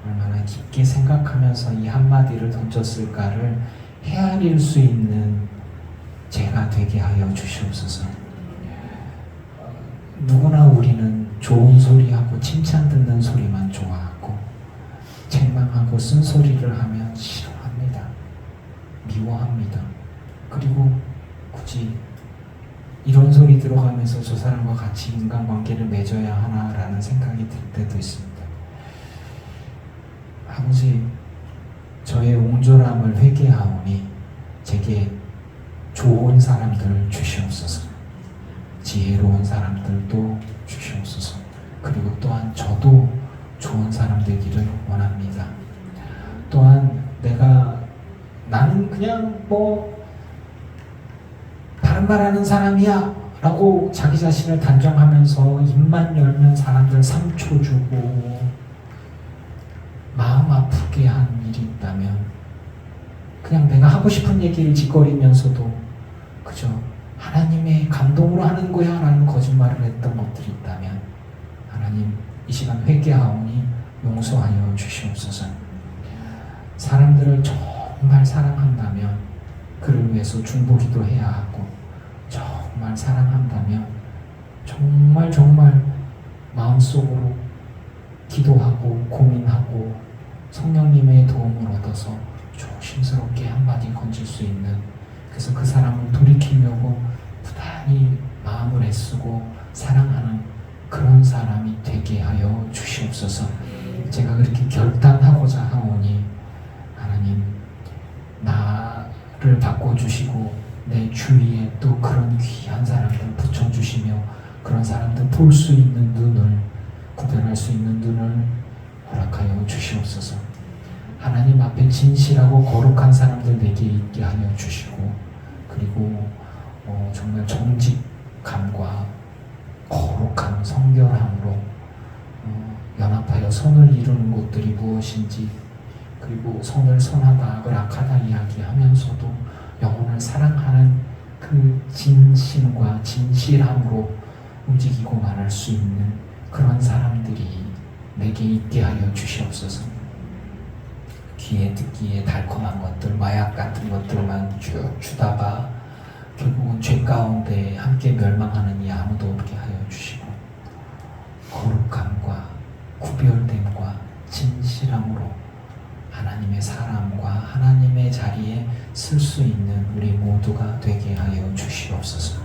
얼마나 깊게 생각하면서 이 한마디를 던졌을까를 헤아릴 수 있는 제가 되게 하여 주시옵소서. 누구나 우리는 좋은 소리하고 칭찬 듣는 소리만 좋아하고 책망하고 쓴소리를 하면 싫어합니다. 미워합니다. 그리고 굳이 이런 소리 들어가면서 저 사람과 같이 인간관계를 맺어야 하나라는 생각이 들 때도 있습니다. 아버지, 저의 옹졸함을 회개하오니 제게 좋은 사람들을 주시옵소서. 지혜로운 사람들도 주시옵소서. 그리고 또한 저도 좋은 사람 되기를 원합니다. 또한 나는 그냥 바른 말하는 사람이야 라고 자기 자신을 단정하면서 입만 열면 사람들 상처 주고 마음 아프게 아프게 한 일이 있다면, 그냥 내가 하고 싶은 얘기를 짓거리면서도 그저 하나님의 감동으로 하는 거야 라는 거짓말을 했던 것들이 있다면, 하나님 이 시간 회개하오니 용서하여 주시옵소서. 사람들을 정말 사랑한다면 그를 위해서 중보기도 해야 하고, 정말 사랑한다면 정말 마음속으로 기도하고 고민하고 성령님의 도움을 얻어서 조심스럽게 한마디 건질 수 있는, 그래서 그 사람을 돌이키려고 부단히 마음을 애쓰고 사랑하는 그런 사람이 되게 하여 주시옵소서. 제가 그렇게 결단하고자 하오니 하나님 나를 바꿔주시고 내 주위에 또 그런 귀한 사람들 붙여주시며, 그런 사람들 볼 수 있는 눈을, 구별할 수 있는 눈을 허락하여 주시옵소서. 하나님 앞에 진실하고 거룩한 사람들 내게 있게 하여 주시고, 그리고 정말 정직함과 거룩한 성결함으로 연합하여 선을 이루는 것들이 무엇인지, 그리고 선을 선하다 악을 악하다 이야기하면서도 영혼을 사랑하는 그 진심과 진실함으로 움직이고 말할 수 있는 그런 사람들이 내게 있게 하여 주시옵소서. 귀에 듣기에 달콤한 것들, 마약 같은 것들만 쭉 주다가 결국은 죄 가운데 함께 멸망하는 이 아무도 없게 하여 주시고, 거룩함과 구별됨과 진실함으로 하나님의 사람과 하나님의 자리에 쓸 수 있는 우리 모두가 되게 하여 주시옵소서.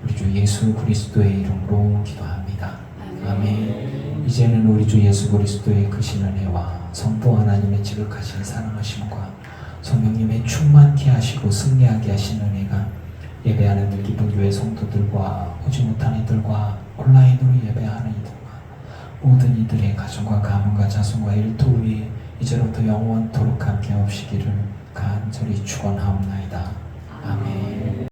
우리 주 예수 그리스도의 이름으로 기도합니다. 아멘. 이제는 우리 주 예수 그리스도의 크신 은혜와 성부 하나님의 지극하신 사랑하심과 성령님의 충만케 하시고 승리하게 하신 은혜가 예배하는 늘기분교회 성도들과 오지 못한 이들과 온라인으로 예배하는 이들과 모든 이들의 가정과 가문과 자손과 일터 위에 이제로부터 영원토록 함께 하시기를 간절히 축원하옵나이다. 아멘.